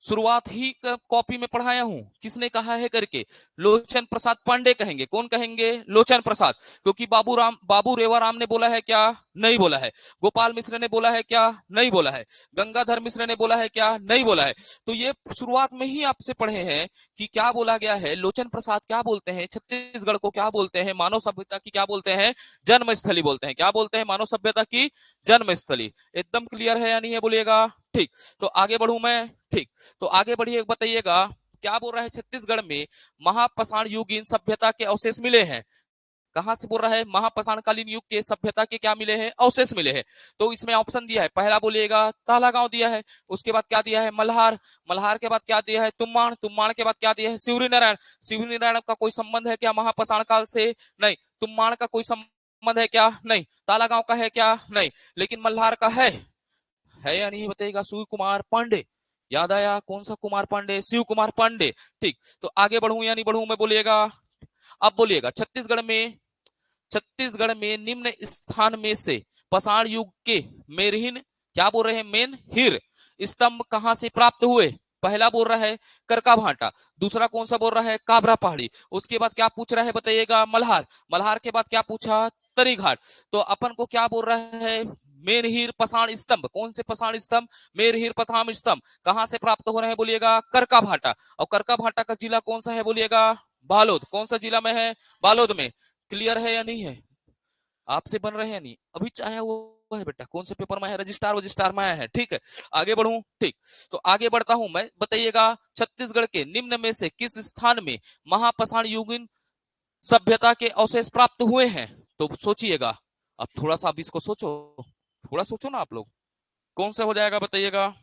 शुरुआत ही कॉपी में पढ़ाया हूं, किसने कहा है करके, लोचन प्रसाद पांडे कहेंगे। कौन कहेंगे, लोचन प्रसाद। क्योंकि बाबू रेवाराम ने बोला है क्या, नहीं बोला है। गोपाल मिश्र ने बोला है क्या, नहीं बोला है। गंगाधर मिश्र ने बोला है क्या, नहीं बोला है। तो ये शुरुआत में ही आपसे पढ़े हैं कि क्या बोला गया है, लोचन प्रसाद क्या बोलते हैं, छत्तीसगढ़ को क्या बोलते हैं, मानव सभ्यता की क्या बोलते हैं, जन्मस्थली बोलते हैं। क्या बोलते हैं, मानव सभ्यता की जन्मस्थली। एकदम क्लियर है या नहीं है बोलिएगा। ठीक, तो आगे बढ़ू मैं, ठीक। तो आगे बढ़िए, बताइएगा क्या बोल रहा है, छत्तीसगढ़ में महापाषाण युगीन सभ्यता के अवशेष मिले हैं। कहां से बोल रहा है, महापाषाणकालीन युग के सभ्यता के क्या मिले हैं, अवशेष मिले हैं। तो इसमें ऑप्शन दिया है, पहला बोलिएगा ताला गांव दिया है। उसके बाद क्या दिया है, मल्हार। मल्हार के बाद क्या दिया है, तुम्बाण। तुम्बाण के बाद क्या दिया है, शिवरी नारायण। शिवरी नारायण का कोई संबंध है क्या महापाषाण काल से, नहीं। तुम्बाण का कोई संबंध है क्या, नहीं। ताला गांव का है क्या, नहीं। लेकिन मल्हार का है या नहीं बताइएगा, शिव कुमार पांडे। याद आया, कौन सा कुमार पांडे, शिव कुमार पांडे। ठीक, तो आगे बढ़ूं या नहीं बढ़ूं मैं बोलिएगा। अब बोलिएगा छत्तीसगढ़ में निम्न स्थान में से पाषाण युग के मेरहिन क्या बोल रहे हैं, मेन हिर स्तंभ कहां से प्राप्त हुए। पहला बोल रहा है करका भाटा। दूसरा कौन सा बोल रहा है, काबरा पहाड़ी। उसके बाद क्या पूछ रहा है बताइएगा, मल्हार। मल्हार के बाद क्या पूछा, तरी घाट। तो अपन को क्या बोल रहा है, मेरहिर पाषाण स्तंभ। कौन से पाषाण स्तंभ, मेरहिर पाषाण स्तंभ कहां से प्राप्त हो रहे हैं बोलिएगा, करका भाटा। और करका भाटा का जिला कौन सा है बोलिएगा, बालोद। कौन सा जिला में है, बालोद में। क्लियर है या नहीं है, आपसे बन रहे हैं नहीं, अभी आया हुआ है बेटा, कौन से पेपर में है, रजिस्ट्रार में आया है। ठीक है, आगे बढ़ूं, ठीक। तो आगे बढ़ता हूं मैं, बताइएगा छत्तीसगढ़ के निम्न में से किस स्थान में महापाषाण युगीन सभ्यता के अवशेष प्राप्त हुए हैं। तो सोचिएगा, अब थोड़ा सा, अब इसको सोचो, थोड़ा सोचो ना आप लोग, कौन सा हो जाएगा बताइएगा।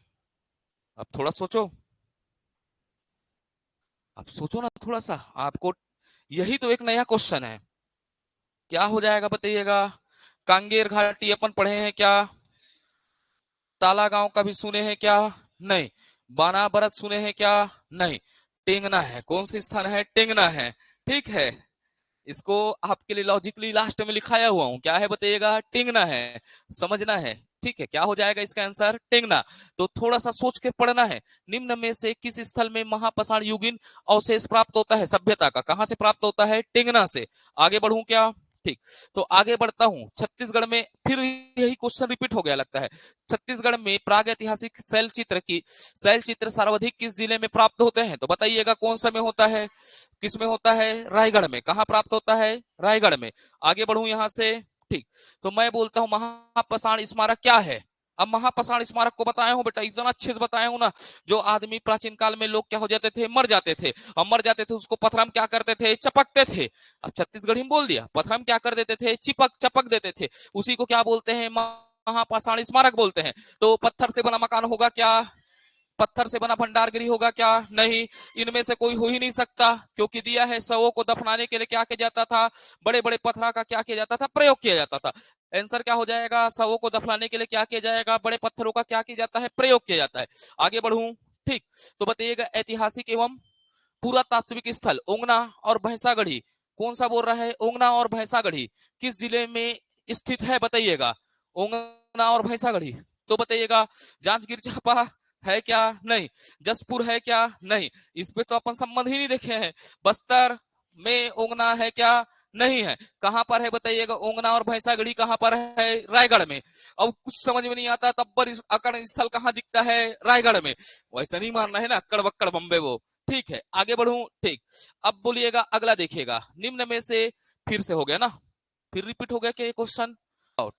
अब थोड़ा सोचो, अब सोचो ना थोड़ा सा, आपको यही तो एक नया क्वेश्चन है। क्या हो जाएगा बताइएगा, कांगेर घाटी अपन पढ़े हैं क्या, ताला गांव का भी सुने हैं क्या, नहीं। बाना बरत सुने हैं क्या, नहीं। टेंगना है, कौन सी स्थान है, टेंगना है। ठीक है, इसको आपके लिए लॉजिकली लास्ट में लिखाया हुआ हूं, क्या है बताइएगा, टेंगना है। समझना है, ठीक है। क्या हो जाएगा इसका आंसर, टेंगना। तो थोड़ा सा सोच के पढ़ना है। निम्न में से किस स्थल में महापाषाण युगीन अवशेष प्राप्त होता है, सभ्यता का कहां से प्राप्त होता है, टेंगना से। आगे बढ़ूं क्या, ठीक। तो आगे बढ़ता हूं, छत्तीसगढ़ में फिर यही क्वेश्चन रिपीट हो गया लगता है। छत्तीसगढ़ में प्राग ऐतिहासिक शैल चित्र सर्वाधिक किस जिले में प्राप्त होते हैं। तो बताइएगा कौन सा में होता है, किस में होता है, रायगढ़ में। कहां प्राप्त होता है, रायगढ़ में। आगे बढ़ूं यहां से, ठीक। तो मैं बोलता हूं महापाषाण स्मारक क्या है, अब महापाषाण स्मारक को बताया हूं बेटा, इतना अच्छे से बताया हूं ना। जो आदमी प्राचीन काल में लोग क्या हो जाते थे, मर जाते थे, और मर जाते थे उसको पत्थर में क्या करते थे, चपकते थे। अब छत्तीसगढ़ी में बोल दिया, पत्थर में क्या कर देते थे, चपक देते थे। उसी को क्या बोलते हैं, महापाषाण स्मारक बोलते हैं। तो पत्थर से बना मकान होगा क्या, पत्थर से बना भंडारगृह होगा क्या, नहीं। इनमें से कोई हो ही नहीं सकता, क्योंकि दिया है शवों को दफनाने के लिए क्या किया जाता था, बड़े बड़े पत्थर का क्या किया जाता था, प्रयोग किया जाता था। आंसर क्या हो जाएगा, शवों को दफनाने के लिए क्या किया जाएगा, बड़े पत्थरों का क्या किया जाता है, प्रयोग किया जाता है। आगे बढ़ूं, ठीक। तो बताइएगा ऐतिहासिक एवं पुरातात्विक स्थल ओंगना और भैंसागढ़ी, कौन सा बोल रहा है, ओंगना और भैंसागढ़ी किस जिले में स्थित है, बताइएगा। ओंगना और भैंसागढ़ी, तो बताइएगा जांजगीर चांपा है क्या, नहीं। जसपुर है क्या, नहीं। इस पे तो अपन संबंध ही नहीं देखे हैं। बस्तर में ओंगना है क्या, नहीं है। कहां पर है बताइएगा, ओंगना और भैंसागढ़ी कहां पर है, रायगढ़ में। अब कुछ समझ में नहीं आता, तब्बर अकड़ स्थल कहां दिखता है, रायगढ़ में। वैसा नहीं मानना है ना, अक्कड़ बक्कड़ बम्बे वो। ठीक है, आगे बढ़ूं, ठीक। अब बोलिएगा अगला देखिएगा, निम्न में से, फिर से हो गया ना, फिर रिपीट हो गया क्या ये क्वेश्चन,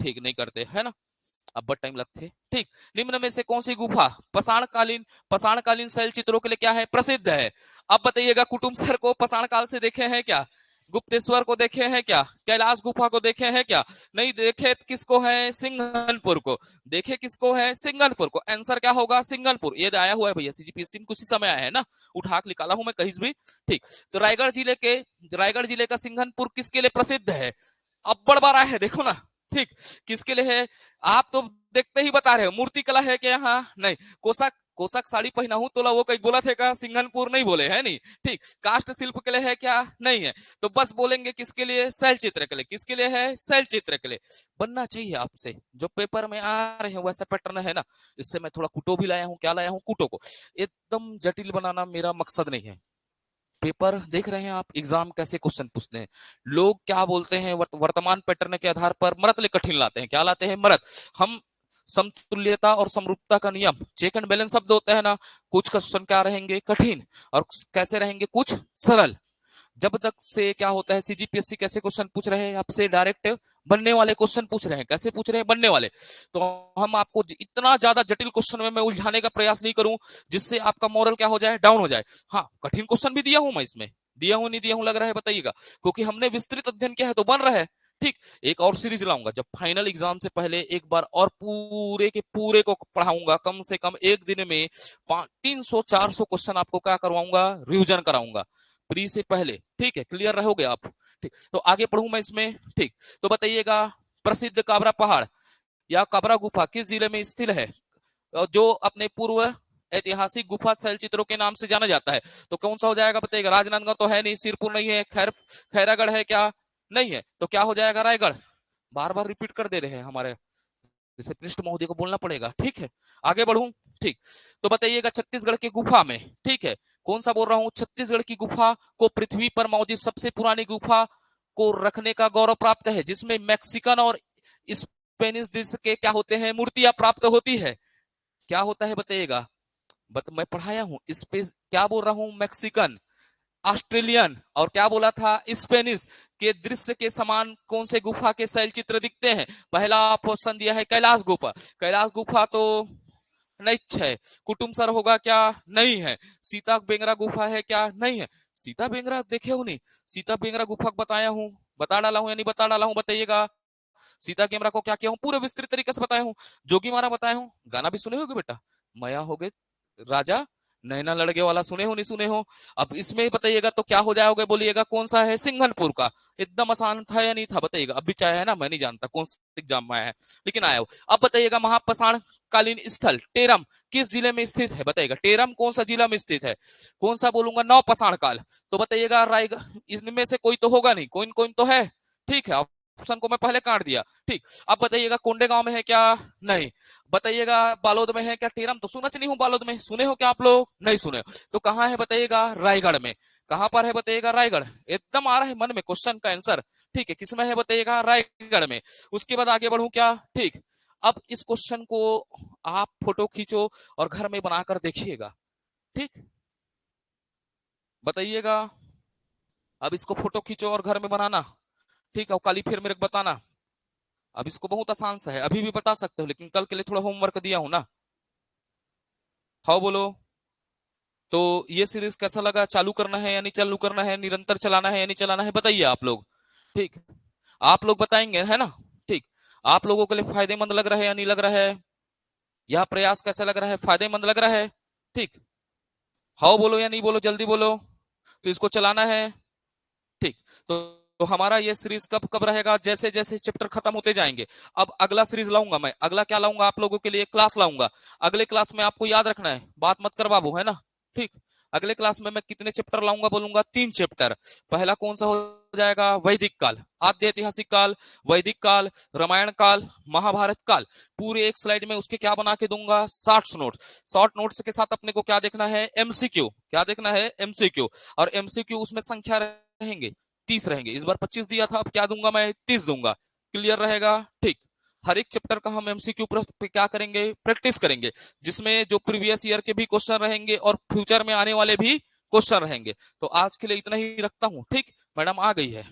ठीक नहीं करते है ना, अब बहुत टाइम लगते, ठीक। निम्न में से कौन सी गुफा पाषाण कालीन शैल चित्रों के लिए क्या है, प्रसिद्ध है। अब बताइएगा कुटुंब सर को पाषाण काल से देखे हैं क्या, गुप्तेश्वर को देखे हैं क्या, कैलाश गुफा को देखे हैं क्या, नहीं देखे। किसको है, सिंघनपुर को देखे, किसको है, सिंघनपुर को। आंसर क्या होगा, सिंघनपुर। ये आया हुआ है भैया, सीजीपीएससी में कुछ ही समय आया है ना, उठा के निकाला हूं मैं कहीं भी, ठीक। तो रायगढ़ जिले का सिंघनपुर किसके लिए प्रसिद्ध है, अब बड़ बार है, देखो ना, ठीक। किसके लिए है, आप तो देखते ही बता रहे हो, मूर्ति कला है क्या यहाँ, नहीं। कोसक कोसक साड़ी पहना हूं तो वो कहीं बोला थे का, सिंघनपुर नहीं बोले है, नहीं, ठीक। काष्ट शिल्प के लिए है क्या, नहीं है। तो बस बोलेंगे किसके लिए, शैल चित्र के लिए। किसके लिए है, शैल चित्र के लिए। बनना चाहिए आपसे, जो पेपर में आ रहे हैं वैसा पैटर्न है ना। इससे मैं थोड़ा कुटो भी लाया हूँ, क्या लाया हूँ, कुटो को। एकदम जटिल बनाना मेरा मकसद नहीं है। पेपर देख रहे हैं आप, एग्जाम कैसे क्वेश्चन पूछते हैं। लोग क्या बोलते हैं, वर्तमान पैटर्न के आधार पर मरत ले कठिन लाते हैं, क्या लाते हैं, मरत। हम समतुल्यता और समरूपता का नियम, चेक एंड बैलेंस शब्द होता है ना, कुछ क्वेश्चन क्या रहेंगे, कठिन, और कैसे रहेंगे, कुछ सरल। जब तक से क्या होता है, सीजीपीएससी कैसे क्वेश्चन पूछ रहे हैं आपसे, डायरेक्ट बनने वाले क्वेश्चन पूछ रहे हैं। कैसे पूछ रहे हैं, बनने वाले। तो हम आपको इतना ज्यादा जटिल क्वेश्चन में मैं उलझाने का प्रयास नहीं करूं, जिससे आपका मॉरल क्या हो जाए, डाउन हो जाए। हाँ, कठिन क्वेश्चन भी दिया हूं मैं इसमें, दिया हूं नहीं दिया हूं लग रहा है, बताइएगा। क्योंकि हमने विस्तृत अध्ययन किया है तो बन रहा है, ठीक। एक और सीरीज लाऊंगा, जब फाइनल एग्जाम से पहले एक बार और पूरे के पूरे को पढ़ाऊंगा, कम से कम एक दिन में 300-400 क्वेश्चन आपको क्या करवाऊंगा, रिविजन कराऊंगा, प्री से पहले, ठीक है। क्लियर रहोगे आप, ठीक। तो आगे पढ़ूं मैं इसमें, ठीक। तो बताइएगा प्रसिद्ध काबरा पहाड़ या काबरा गुफा किस जिले में स्थित है, जो अपने पूर्व ऐतिहासिक गुफा शैल चित्रों के नाम से जाना जाता है। तो कौन सा हो जाएगा बताइएगा, राजनांदगांव तो है नहीं, सिरपुर नहीं है, खैरागढ़ है क्या, नहीं है। तो क्या हो जाएगा, रायगढ़। बार बार रिपीट कर दे रहे हैं हमारे, जैसे पृष्ठ महोदय को बोलना पड़ेगा, ठीक है। आगे बढ़ूं, ठीक। तो बताइएगा छत्तीसगढ़ की गुफा में, ठीक है, कौन सा बोल रहा हूं, छत्तीसगढ़ की गुफा को पृथ्वी पर मौजूद सबसे पुरानी गुफा को रखने का गौरव प्राप्त है, जिसमें मैक्सिकन और स्पेनिश देश के क्या होते हैं, मूर्तियां प्राप्त होती है। क्या होता है बताइएगा, मैं पढ़ाया हूं, इस पे क्या बोल रहा हूं, मैक्सिकन, ऑस्ट्रेलियन, और क्या बोला था, स्पेनिश के दृश्य के समान कौन से गुफा के शैल चित्र दिखते हैं। पहला ऑप्शन दिया है कैलाश गुफा, कैलाश गुफा तो नहीं है। कुटुम सर होगा क्या, नहीं है। सीता बेंगरा गुफा है क्या, नहीं है। सीता बेंगरा देखे हो नहीं, सीता बेंगरा गुफा बताया हूं, बता डाला हूं या नहीं बता डाला हूं, बताइएगा। सीता कैमरा को क्या किया हूं, पूरे विस्तृत तरीके से बताया हूं। जोगी मारा बताया हूं, गाना भी सुने होगे बेटा, मया हो गए राजा, नैना लड़के वाला सुने हो नहीं सुने हो। अब इसमें बताइएगा तो क्या हो जाओगे, बोलिएगा कौन सा है, सिंघनपुर का। एकदम आसान था या नहीं था, बताइएगा। अब भी चाहे है ना, मैं नहीं जानता कौन सा एग्जाम में आया है, लेकिन आया हो। अब बताइएगा महापाषाण कालीन स्थल टेरम किस जिले में स्थित है, बताइएगा। टेरम कौन सा जिला में स्थित है, कौन सा बोलूंगा, नवपाषाण काल। तो बताइएगा रायगढ़, इनमें से कोई तो होगा नहीं, कोई कोई तो है, ठीक है। ऑप्शन को मैं पहले काट दिया, ठीक। अब बताइएगा कोंडे गांव में है क्या, नहीं। बताइएगा बालोद में है क्या, टेरम तो सुना नहीं हूं, बालोद में सुने हो क्या आप लोग, नहीं सुने। तो कहां है बताइएगा, रायगढ़ में। कहां पर है बताइएगा, रायगढ़। एकदम आ रहा है मन में क्वेश्चन का आंसर, ठीक है। किसमें है बताइएगा, रायगढ़ में। उसके बाद आगे बढ़ू क्या, ठीक। अब इस क्वेश्चन को आप फोटो खींचो और घर में बनाकर देखिएगा, ठीक। बताइएगा, अब इसको फोटो खींचो और घर में बनाना, ठीक है। और कल फिर मेरे को बताना, अब इसको बहुत आसान सा है, अभी भी बता सकते हो, लेकिन कल के लिए थोड़ा होमवर्क दिया हूं ना। हाँ बोलो। तो ये सीरीज कैसा लगा? चालू करना है या नहीं चालू करना है? निरंतर चलाना है या नहीं चलाना है? बताइए आप लोग। ठीक, आप लोग बताएंगे है ना। ठीक, आप लोगों के लिए फायदेमंद लग रहा है या नहीं लग रहा है? यह प्रयास कैसा लग रहा है? फायदेमंद लग रहा है? ठीक, हाँ बोलो या नहीं बोलो, जल्दी बोलो। तो इसको चलाना है। ठीक, तो हमारा ये सीरीज कब कब रहेगा? जैसे जैसे चैप्टर खत्म होते जाएंगे। अब अगला सीरीज लाऊंगा मैं, अगला क्या लाऊंगा? आप लोगों के लिए क्लास लाऊंगा। अगले क्लास में आपको याद रखना है, बात मत कर बाबू, है ना। ठीक, अगले क्लास में मैं कितने चैप्टर लाऊंगा? बोलूंगा 3 चैप्टर। पहला कौन सा हो जाएगा? वैदिक काल, आद्य ऐतिहासिक काल, वैदिक काल, रामायण काल, महाभारत काल। पूरे एक स्लाइड में उसके क्या बना के दूंगा? Shorts notes. शॉर्ट नोट्स के साथ अपने को क्या देखना है? एमसीक्यू। क्या देखना है? एमसीक्यू। और एमसीक्यू उसमें संख्या रहेंगे 30 रहेंगे। इस बार 25 दिया था, अब क्या दूंगा मैं? 30 दूंगा। क्लियर रहेगा? ठीक, हर एक चैप्टर का हम एमसीक्यू पे क्या करेंगे? प्रैक्टिस करेंगे, जिसमें जो प्रीवियस ईयर के भी क्वेश्चन रहेंगे और फ्यूचर में आने वाले भी क्वेश्चन रहेंगे। तो आज के लिए इतना ही रखता हूं। ठीक, मैडम आ गई है।